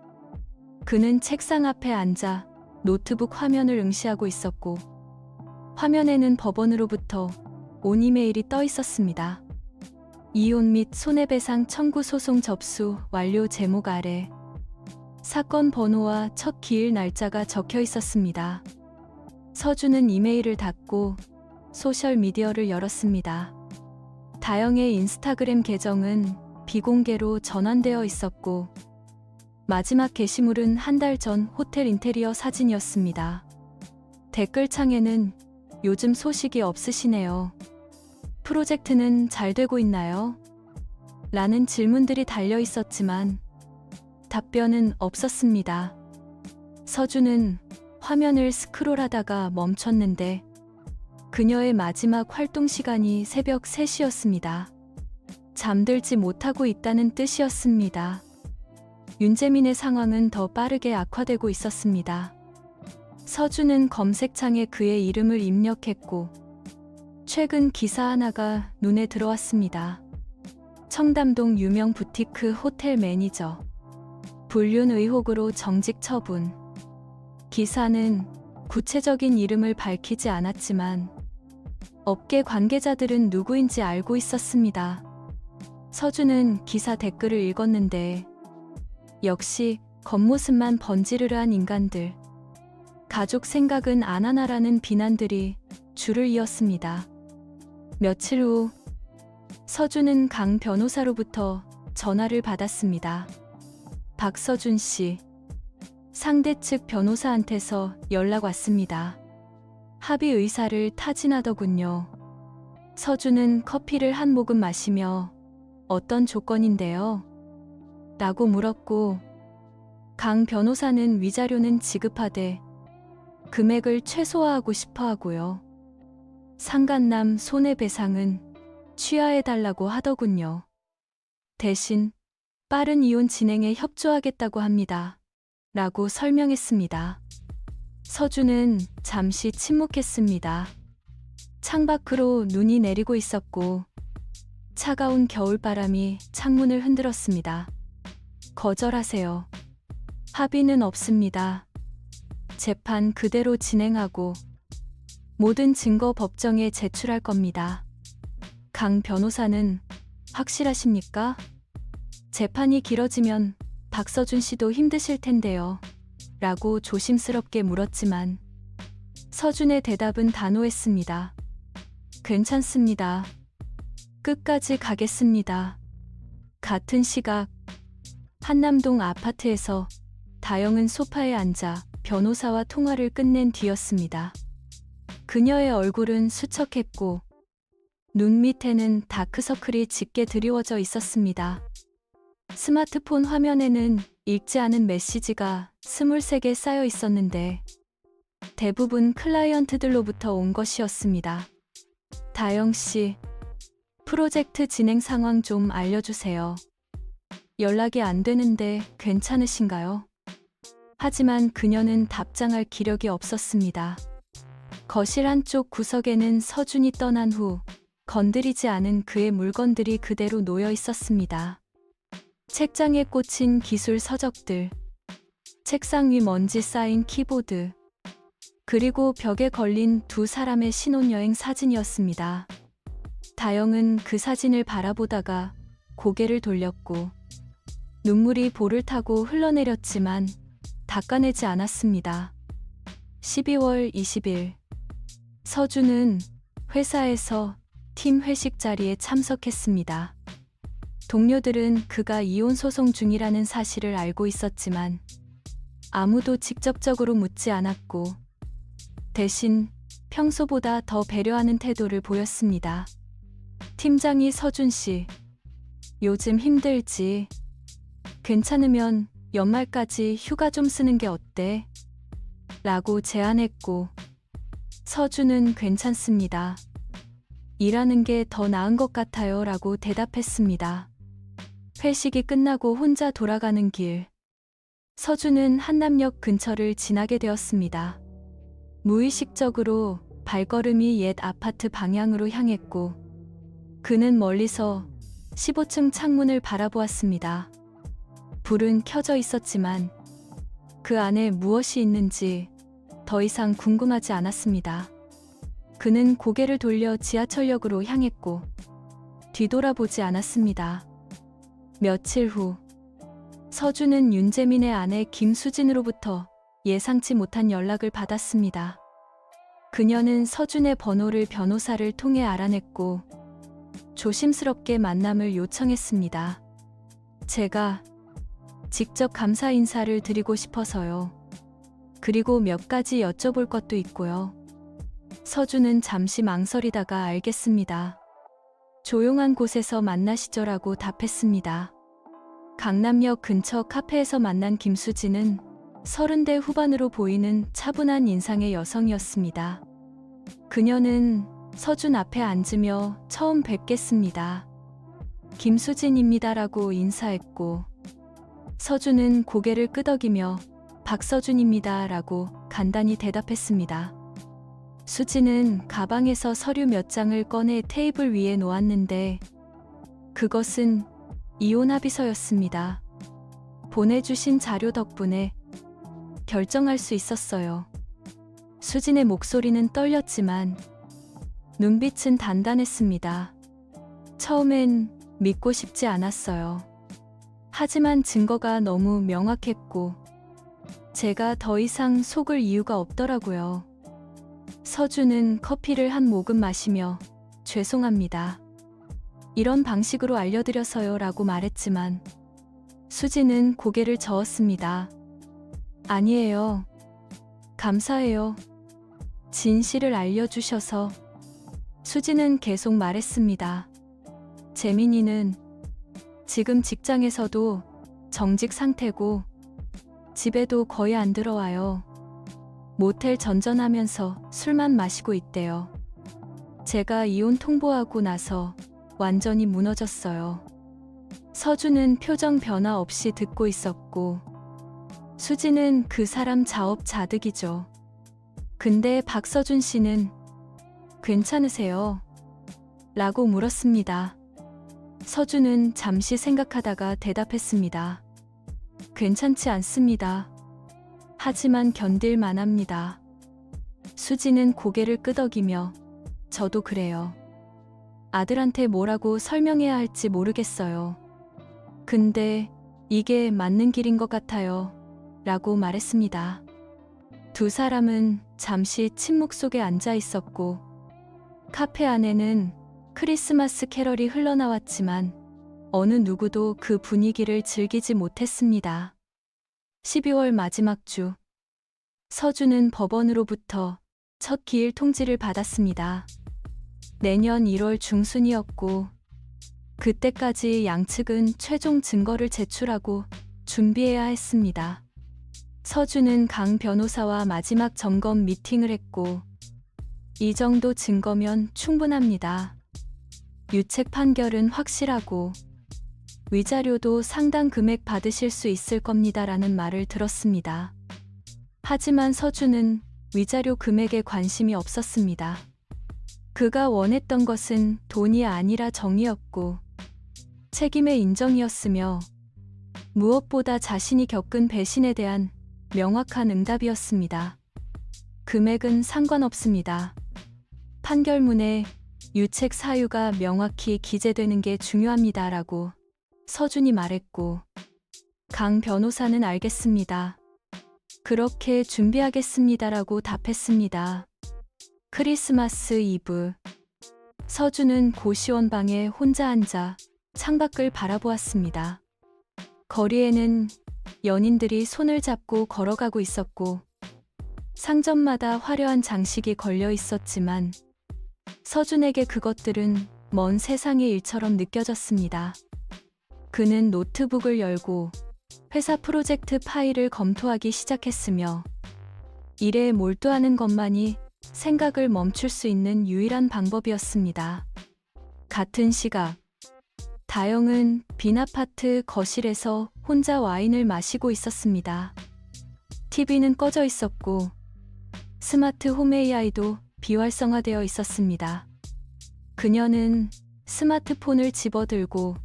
그는 책상 앞에 앉아 노트북 화면을 응시하고 있었고 화면에는 법원으로부터 온 이메일이 떠 있었습니다. 이혼 및 손해배상 청구 소송 접수 완료 제목 아래 사건 번호와 첫 기일 날짜가 적혀 있었습니다. 서준은 이메일을 닫고 소셜미디어를 열었습니다. 다영의 인스타그램 계정은 비공개로 전환되어 있었고 마지막 게시물은 한 달 전 호텔 인테리어 사진이었습니다. 댓글창에는 요즘 소식이 없으시네요. 프로젝트는 잘 되고 있나요? 라는 질문들이 달려 있었지만 답변은 없었습니다. 서준은 화면을 스크롤하다가 멈췄는데 그녀의 마지막 활동 시간이 새벽 3시였습니다. 잠들지 못하고 있다는 뜻이었습니다. 윤재민의 상황은 더 빠르게 악화되고 있었습니다. 서준은 검색창에 그의 이름을 입력했고 최근 기사 하나가 눈에 들어왔습니다. 청담동 유명 부티크 호텔 매니저 불륜 의혹으로 정직 처분. 기사는 구체적인 이름을 밝히지 않았지만 업계 관계자들은 누구인지 알고 있었습니다. 서준은 기사 댓글을 읽었는데 역시 겉모습만 번지르르한 인간들. 가족 생각은 안 하나라는 비난들이 줄을 이었습니다. 며칠 후 서준은 강 변호사로부터 전화를 받았습니다. 박서준 씨, 상대 측 변호사한테서 연락 왔습니다. 합의 의사를 타진하더군요. 서준은 커피를 한 모금 마시며 어떤 조건인데요? 라고 물었고 강 변호사는 위자료는 지급하되 금액을 최소화하고 싶어 하고요. 상간남 손해배상은 취하해달라고 하더군요. 대신 빠른 이혼 진행에 협조하겠다고 합니다. 라고 설명했습니다. 서준은 잠시 침묵했습니다. 창밖으로 눈이 내리고 있었고 차가운 겨울바람이 창문을 흔들었습니다. 거절하세요. 합의는 없습니다. 재판 그대로 진행하고 모든 증거 법정에 제출할 겁니다. 강 변호사는 확실하십니까? 재판이 길어지면 박서준 씨도 힘드실 텐데요. 라고 조심스럽게 물었지만 서준의 대답은 단호했습니다. 괜찮습니다. 끝까지 가겠습니다. 같은 시각 한남동 아파트에서 다영은 소파에 앉아 변호사와 통화를 끝낸 뒤였습니다. 그녀의 얼굴은 수척했고 눈 밑에는 다크서클이 짙게 드리워져 있었습니다. 스마트폰 화면에는 읽지 않은 메시지가 23개 쌓여 있었는데 대부분 클라이언트들로부터 온 것이었습니다. 다영 씨, 프로젝트 진행 상황 좀 알려주세요. 연락이 안 되는데 괜찮으신가요? 하지만 그녀는 답장할 기력이 없었습니다. 거실 한쪽 구석에는 서준이 떠난 후 건드리지 않은 그의 물건들이 그대로 놓여 있었습니다. 책장에 꽂힌 기술 서적들, 책상 위 먼지 쌓인 키보드, 그리고 벽에 걸린 두 사람의 신혼여행 사진이었습니다. 다영은 그 사진을 바라보다가 고개를 돌렸고 눈물이 볼을 타고 흘러내렸지만 닦아내지 않았습니다. 12월 20일 서준은 회사에서 팀 회식 자리에 참석했습니다. 동료들은 그가 이혼 소송 중이라는 사실을 알고 있었지만 아무도 직접적으로 묻지 않았고 대신 평소보다 더 배려하는 태도를 보였습니다. 팀장이 서준 씨, 요즘 힘들지? 괜찮으면 연말까지 휴가 좀 쓰는 게 어때? 라고 제안했고 서준은 괜찮습니다. 일하는 게 더 나은 것 같아요 라고 대답했습니다. 회식이 끝나고 혼자 돌아가는 길. 서준은 한남역 근처를 지나게 되었습니다. 무의식적으로 발걸음이 옛 아파트 방향으로 향했고 그는 멀리서 15층 창문을 바라보았습니다. 불은 켜져 있었지만 그 안에 무엇이 있는지 더 이상 궁금하지 않았습니다. 그는 고개를 돌려 지하철역으로 향했고 뒤돌아보지 않았습니다. 며칠 후 서준은 윤재민의 아내 김수진으로부터 예상치 못한 연락을 받았습니다. 그녀는 서준의 번호를 변호사를 통해 알아냈고 조심스럽게 만남을 요청했습니다. 제가 직접 감사 인사를 드리고 싶어서요. 그리고 몇 가지 여쭤볼 것도 있고요. 서준은 잠시 망설이다가 알겠습니다. 조용한 곳에서 만나시죠라고 답했습니다. 강남역 근처 카페에서 만난 김수진은 30대 후반으로 보이는 차분한 인상의 여성이었습니다. 그녀는 서준 앞에 앉으며 처음 뵙겠습니다. 김수진입니다라고 인사했고 서준은 고개를 끄덕이며 박서준입니다라고 간단히 대답했습니다. 수진은 가방에서 서류 몇 장을 꺼내 테이블 위에 놓았는데 그것은 이혼 합의서였습니다. 보내주신 자료 덕분에 결정할 수 있었어요. 수진의 목소리는 떨렸지만 눈빛은 단단했습니다. 처음엔 믿고 싶지 않았어요. 하지만 증거가 너무 명확했고 제가 더 이상 속을 이유가 없더라고요. 서준은 커피를 한 모금 마시며 죄송합니다. 이런 방식으로 알려드려서요 라고 말했지만 수진은 고개를 저었습니다. 아니에요. 감사해요. 진실을 알려주셔서. 수진은 계속 말했습니다. 재민이는 지금 직장에서도 정직 상태고 집에도 거의 안 들어와요. 모텔 전전하면서 술만 마시고 있대요. 제가 이혼 통보하고 나서 완전히 무너졌어요. 서준은 표정 변화 없이 듣고 있었고 수진은 그 사람 자업자득이죠. 근데 박서준 씨는 괜찮으세요? 라고 물었습니다. 서준은 잠시 생각하다가 대답했습니다. 괜찮지 않습니다. 하지만 견딜만 합니다. 수진은 고개를 끄덕이며 저도 그래요. 아들한테 뭐라고 설명해야 할지 모르겠어요. 근데 이게 맞는 길인 것 같아요. 라고 말했습니다. 두 사람은 잠시 침묵 속에 앉아 있었고 카페 안에는 크리스마스 캐럴이 흘러나왔지만 어느 누구도 그 분위기를 즐기지 못했습니다. 12월 마지막 주 서준은 법원으로부터 첫 기일 통지를 받았습니다. 내년 1월 중순이었고 그때까지 양측은 최종 증거를 제출하고 준비해야 했습니다. 서준은 강 변호사와 마지막 점검 미팅을 했고 이 정도 증거면 충분합니다. 유책 판결은 확실하고 위자료도 상당 금액 받으실 수 있을 겁니다라는 말을 들었습니다. 하지만 서준은 위자료 금액에 관심이 없었습니다. 그가 원했던 것은 돈이 아니라 정의였고 책임의 인정이었으며 무엇보다 자신이 겪은 배신에 대한 명확한 응답이었습니다. 금액은 상관없습니다. 판결문에 유책 사유가 명확히 기재되는 게 중요합니다라고 서준이 말했고 강 변호사는 알겠습니다. 그렇게 준비하겠습니다라고 답했습니다. 크리스마스 이브. 서준은 고시원 방에 혼자 앉아 창밖을 바라보았습니다. 거리에는 연인들이 손을 잡고 걸어가고 있었고 상점마다 화려한 장식이 걸려 있었지만 서준에게 그것들은 먼 세상의 일처럼 느껴졌습니다. 그는 노트북을 열고 회사 프로젝트 파일을 검토하기 시작했으며 일에 몰두하는 것만이 생각을 멈출 수 있는 유일한 방법이었습니다. 같은 시각, 다영은 빈 아파트 거실에서 혼자 와인을 마시고 있었습니다. TV는 꺼져 있었고 스마트 홈 AI도 비활성화되어 있었습니다. 그녀는 스마트폰을 집어들고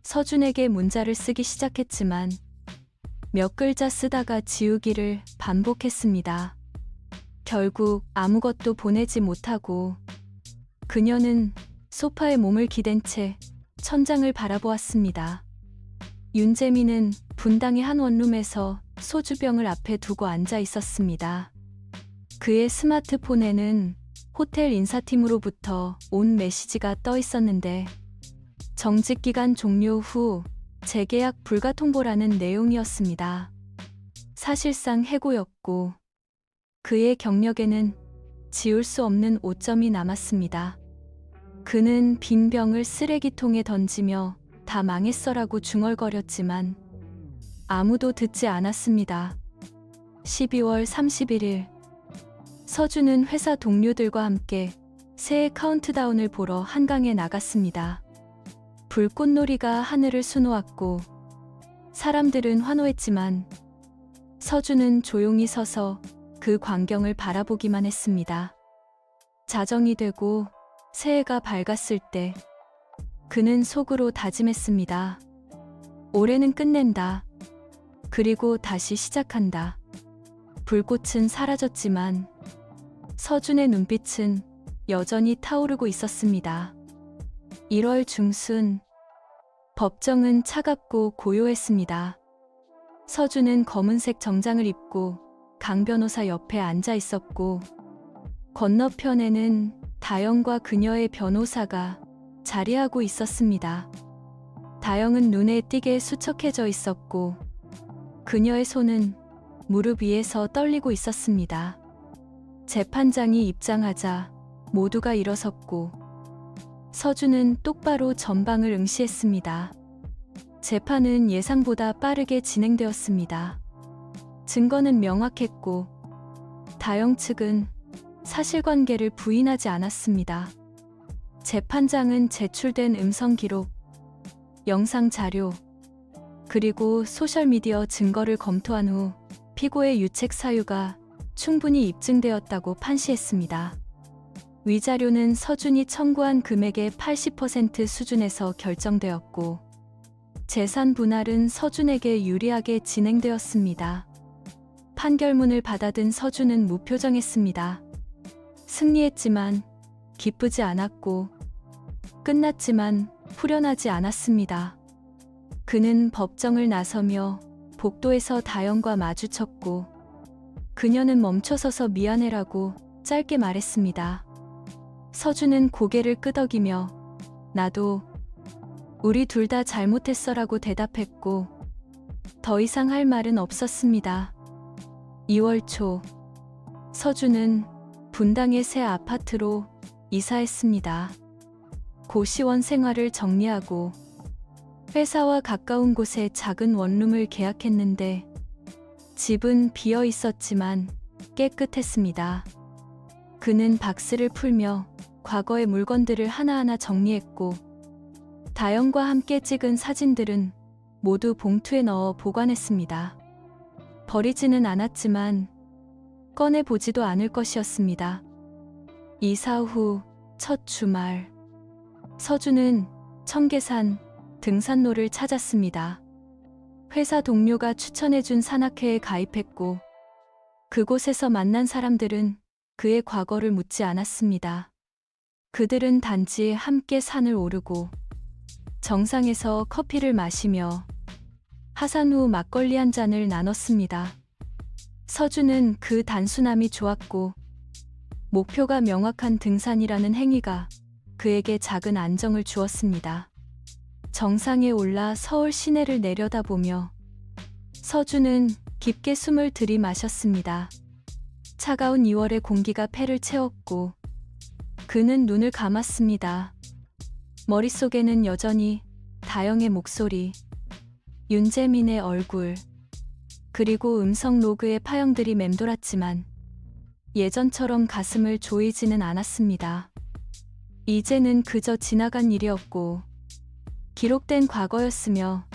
서준에게 문자를 쓰기 시작했지만 몇 글자 쓰다가 지우기를 반복했습니다. 결국 아무것도 보내지 못하고 그녀는 소파에 몸을 기댄 채 천장을 바라보았습니다. 윤재민은 분당의 한 원룸에서 소주병을 앞에 두고 앉아 있었습니다. 그의 스마트폰에는 호텔 인사팀으로부터 온 메시지가 떠 있었는데 정직기간 종료 후 재계약 불가 통보라는 내용이었습니다. 사실상 해고였고 그의 경력에는 지울 수 없는 오점이 남았습니다. 그는 빈 병을 쓰레기통에 던지며 다 망했어라고 중얼거렸지만 아무도 듣지 않았습니다. 12월 31일 서준은 회사 동료들과 함께 새해 카운트다운을 보러 한강에 나갔습니다. 불꽃놀이가 하늘을 수놓았고 사람들은 환호했지만 서준은 조용히 서서 그 광경을 바라보기만 했습니다. 자정이 되고 새해가 밝았을 때 그는 속으로 다짐했습니다. 올해는 끝낸다. 그리고 다시 시작한다. 불꽃은 사라졌지만 서준의 눈빛은 여전히 타오르고 있었습니다. 1월 중순, 법정은 차갑고 고요했습니다. 서준은 검은색 정장을 입고 강 변호사 옆에 앉아 있었고 건너편에는 다영과 그녀의 변호사가 자리하고 있었습니다. 다영은 눈에 띄게 수척해져 있었고 그녀의 손은 무릎 위에서 떨리고 있었습니다. 재판장이 입장하자 모두가 일어섰고 서준은 똑바로 전방을 응시했습니다. 재판은 예상보다 빠르게 진행되었습니다. 증거는 명확했고 다영 측은 사실관계를 부인하지 않았습니다. 재판장은 제출된 음성 기록, 영상 자료, 그리고 소셜미디어 증거를 검토한 후 피고의 유책 사유가 충분히 입증되었다고 판시했습니다. 위자료는 서준이 청구한 금액의 80% 수준에서 결정되었고 재산 분할은 서준에게 유리하게 진행되었습니다. 판결문을 받아든 서준은 무표정했습니다. 승리했지만 기쁘지 않았고 끝났지만 후련하지 않았습니다. 그는 법정을 나서며 복도에서 다영과 마주쳤고 그녀는 멈춰서서 미안해라고 짧게 말했습니다. 서준은 고개를 끄덕이며 나도 우리 둘 다 잘못했어라고 대답했고 더 이상 할 말은 없었습니다. 2월 초 서준은 분당의 새 아파트로 이사했습니다. 고시원 생활을 정리하고 회사와 가까운 곳에 작은 원룸을 계약했는데 집은 비어 있었지만 깨끗했습니다. 그는 박스를 풀며 과거의 물건들을 하나하나 정리했고 다영과 함께 찍은 사진들은 모두 봉투에 넣어 보관했습니다. 버리지는 않았지만 꺼내보지도 않을 것이었습니다. 이사 후 첫 주말 서준은 청계산 등산로를 찾았습니다. 회사 동료가 추천해준 산악회에 가입했고 그곳에서 만난 사람들은 그의 과거를 묻지 않았습니다. 그들은 단지 함께 산을 오르고 정상에서 커피를 마시며 하산 후 막걸리 한 잔을 나눴습니다. 서준은 그 단순함이 좋았고 목표가 명확한 등산이라는 행위가 그에게 작은 안정을 주었습니다. 정상에 올라 서울 시내를 내려다보며 서준은 깊게 숨을 들이마셨습니다. 차가운 2월의 공기가 폐를 채웠고 그는 눈을 감았습니다. 머릿속에는 여전히 다영의 목소리, 윤재민의 얼굴, 그리고 음성 로그의 파형들이 맴돌았지만 예전처럼 가슴을 조이지는 않았습니다. 이제는 그저 지나간 일이었고 기록된 과거였으며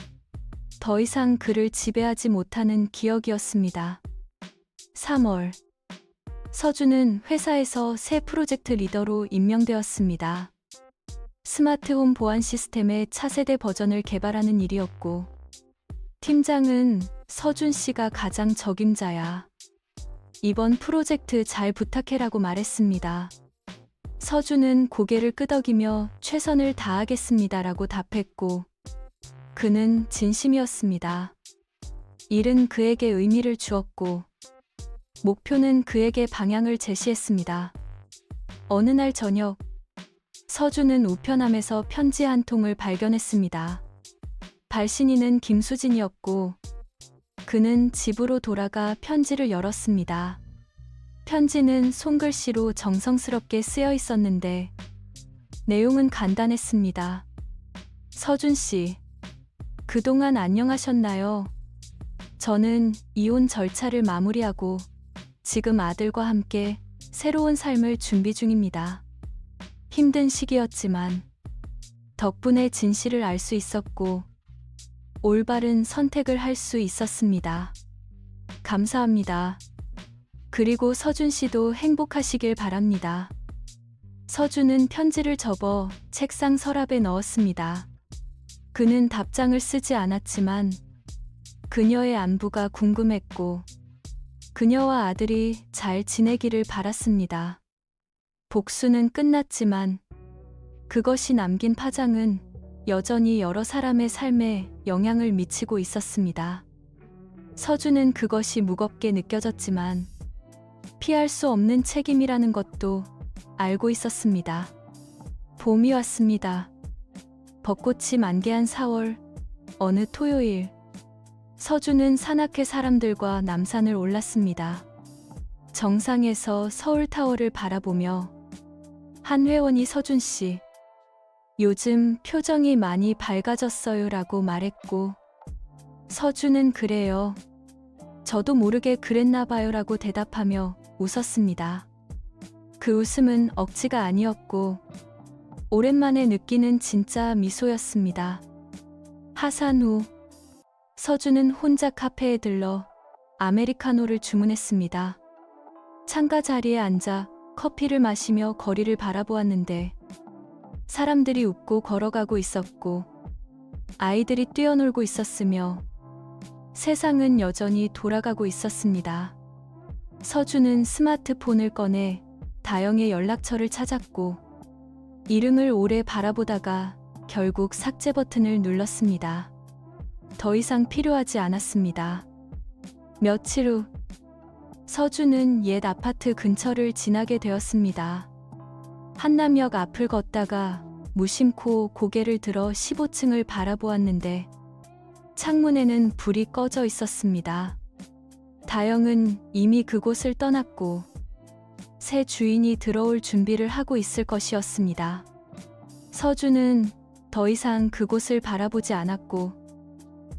더 이상 그를 지배하지 못하는 기억이었습니다. 3월, 서준은 회사에서 새 프로젝트 리더로 임명되었습니다. 스마트홈 보안 시스템의 차세대 버전을 개발하는 일이었고 팀장은 서준 씨가 가장 적임자야. 이번 프로젝트 잘 부탁해라고 말했습니다. 서준은 고개를 끄덕이며 최선을 다하겠습니다라고 답했고 그는 진심이었습니다. 일은 그에게 의미를 주었고 목표는 그에게 방향을 제시했습니다. 어느 날 저녁, 서준은 우편함에서 편지 한 통을 발견했습니다. 발신인은 김수진이었고 그는 집으로 돌아가 편지를 열었습니다. 편지는 손글씨로 정성스럽게 쓰여 있었는데 내용은 간단했습니다. 서준 씨, 그동안 안녕하셨나요? 저는 이혼 절차를 마무리하고 지금 아들과 함께 새로운 삶을 준비 중입니다. 힘든 시기였지만 덕분에 진실을 알 수 있었고 올바른 선택을 할 수 있었습니다. 감사합니다. 그리고 서준 씨도 행복하시길 바랍니다. 서준은 편지를 접어 책상 서랍에 넣었습니다. 그는 답장을 쓰지 않았지만 그녀의 안부가 궁금했고 그녀와 아들이 잘 지내기를 바랐습니다. 복수는 끝났지만 그것이 남긴 파장은 여전히 여러 사람의 삶에 영향을 미치고 있었습니다. 서준은 그것이 무겁게 느껴졌지만 피할 수 없는 책임이라는 것도 알고 있었습니다. 봄이 왔습니다. 벚꽃이 만개한 4월 어느 토요일, 서준은 산악회 사람들과 남산을 올랐습니다. 정상에서 서울타워를 바라보며 한 회원이 서준 씨, 요즘 표정이 많이 밝아졌어요 라고 말했고 서준은 그래요. 저도 모르게 그랬나 봐요 라고 대답하며 웃었습니다. 그 웃음은 억지가 아니었고 오랜만에 느끼는 진짜 미소였습니다. 하산 후 서준은 혼자 카페에 들러 아메리카노를 주문했습니다. 창가 자리에 앉아 커피를 마시며 거리를 바라보았는데 사람들이 웃고 걸어가고 있었고 아이들이 뛰어놀고 있었으며 세상은 여전히 돌아가고 있었습니다. 서준은 스마트폰을 꺼내 다영의 연락처를 찾았고 이름을 오래 바라보다가 결국 삭제 버튼을 눌렀습니다. 더 이상 필요하지 않았습니다. 며칠 후 서준은 옛 아파트 근처를 지나게 되었습니다. 한남역 앞을 걷다가 무심코 고개를 들어 15층을 바라보았는데 창문에는 불이 꺼져 있었습니다. 다영은 이미 그곳을 떠났고 새 주인이 들어올 준비를 하고 있을 것이었습니다. 서준은 더 이상 그곳을 바라보지 않았고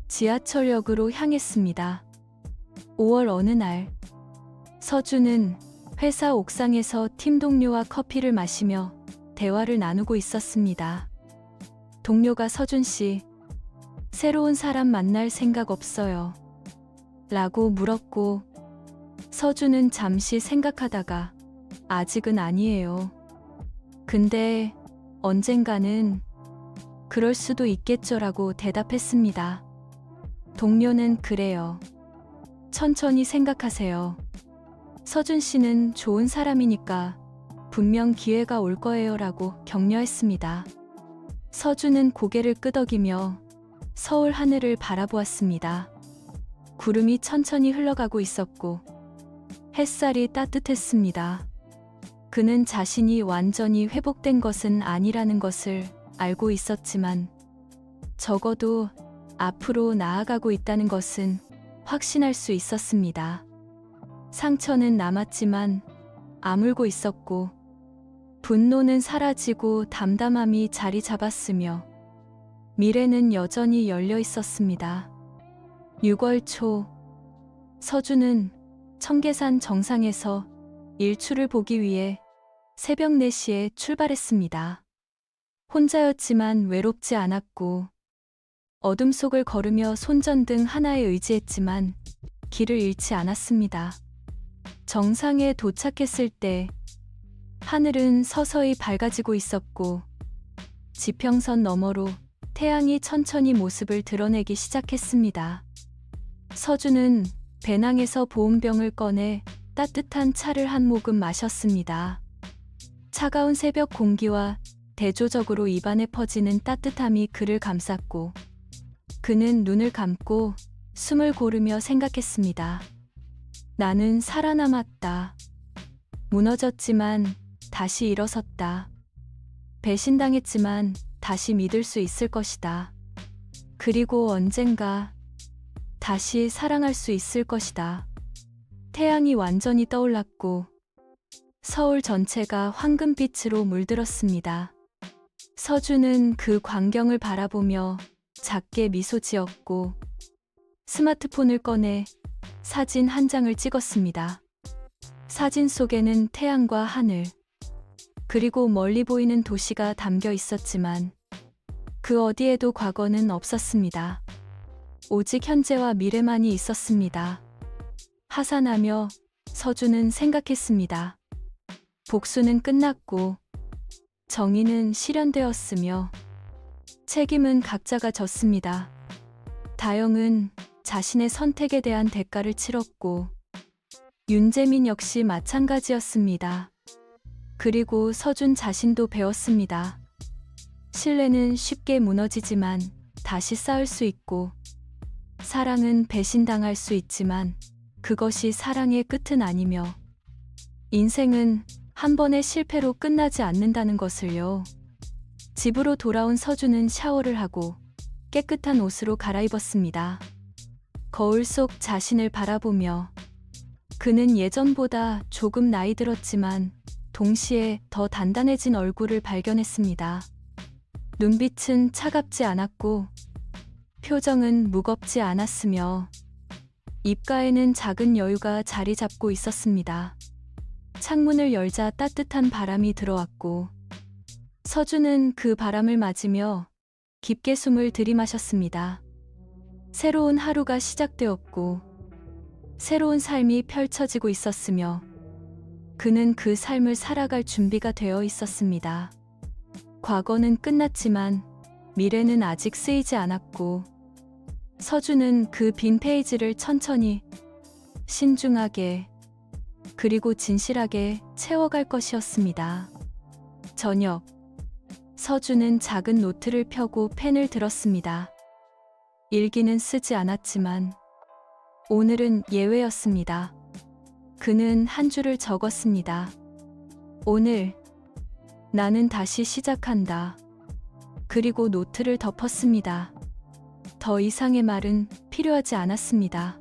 지하철역으로 향했습니다. 5월 어느 날 서준은 회사 옥상에서 팀 동료와 커피를 마시며 대화를 나누고 있었습니다. 동료가 서준 씨, 새로운 사람 만날 생각 없어요? 라고 물었고 서준은 잠시 생각하다가 아직은 아니에요. 근데 언젠가는 그럴 수도 있겠죠라고 대답했습니다. 동료는 그래요. 천천히 생각하세요. 서준 씨는 좋은 사람이니까 분명 기회가 올 거예요 라고 격려했습니다. 서준은 고개를 끄덕이며 서울 하늘을 바라보았습니다. 구름이 천천히 흘러가고 있었고 햇살이 따뜻했습니다. 그는 자신이 완전히 회복된 것은 아니라는 것을 알고 있었지만 적어도 앞으로 나아가고 있다는 것은 확신할 수 있었습니다. 상처는 남았지만 아물고 있었고 분노는 사라지고 담담함이 자리 잡았으며 미래는 여전히 열려 있었습니다. 6월 초 서준은 청계산 정상에서 일출을 보기 위해 새벽 4시에 출발했습니다. 혼자였지만 외롭지 않았고 어둠 속을 걸으며 손전등 하나에 의지했지만 길을 잃지 않았습니다. 정상에 도착했을 때 하늘은 서서히 밝아지고 있었고 지평선 너머로 태양이 천천히 모습을 드러내기 시작했습니다. 서준은 배낭에서 보온병을 꺼내 따뜻한 차를 한 모금 마셨습니다. 차가운 새벽 공기와 대조적으로 입안에 퍼지는 따뜻함이 그를 감쌌고 그는 눈을 감고 숨을 고르며 생각했습니다. 나는 살아남았다. 무너졌지만 다시 일어섰다. 배신당했지만 다시 믿을 수 있을 것이다. 그리고 언젠가 다시 사랑할 수 있을 것이다. 태양이 완전히 떠올랐고 서울 전체가 황금빛으로 물들었습니다. 서준은 그 광경을 바라보며 작게 미소 지었고 스마트폰을 꺼내 사진 한 장을 찍었습니다. 사진 속에는 태양과 하늘, 그리고 멀리 보이는 도시가 담겨 있었지만 그 어디에도 과거는 없었습니다. 오직 현재와 미래만이 있었습니다. 하산하며 서준은 생각했습니다. 복수는 끝났고 정의는 실현되었으며 책임은 각자가 졌습니다. 다영은 자신의 선택에 대한 대가를 치렀고 윤재민 역시 마찬가지였습니다. 그리고 서준 자신도 배웠습니다. 신뢰는 쉽게 무너지지만 다시 쌓을 수 있고 사랑은 배신당할 수 있지만 그것이 사랑의 끝은 아니며 인생은 한 번의 실패로 끝나지 않는다는 것을요. 집으로 돌아온 서준은 샤워를 하고 깨끗한 옷으로 갈아입었습니다. 거울 속 자신을 바라보며 그는 예전보다 조금 나이 들었지만 동시에 더 단단해진 얼굴을 발견했습니다. 눈빛은 차갑지 않았고 표정은 무겁지 않았으며 입가에는 작은 여유가 자리 잡고 있었습니다. 창문을 열자 따뜻한 바람이 들어왔고 서준은 그 바람을 맞으며 깊게 숨을 들이마셨습니다. 새로운 하루가 시작되었고 새로운 삶이 펼쳐지고 있었으며 그는 그 삶을 살아갈 준비가 되어 있었습니다. 과거는 끝났지만 미래는 아직 쓰이지 않았고 서준은 그 빈 페이지를 천천히 신중하게 그리고 진실하게 채워갈 것이었습니다. 저녁, 서준은 작은 노트를 펴고 펜을 들었습니다. 일기는 쓰지 않았지만 오늘은 예외였습니다. 그는 한 줄을 적었습니다. 오늘 나는 다시 시작한다. 그리고 노트를 덮었습니다. 더 이상의 말은 필요하지 않았습니다.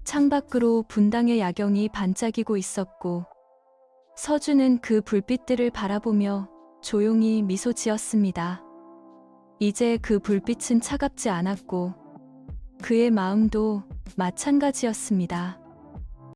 창밖으로 분당의 야경이 반짝이고 있었고 서준은 그 불빛들을 바라보며 조용히 미소 지었습니다. 이제 그 불빛은 차갑지 않았고 그의 마음도 마찬가지였습니다.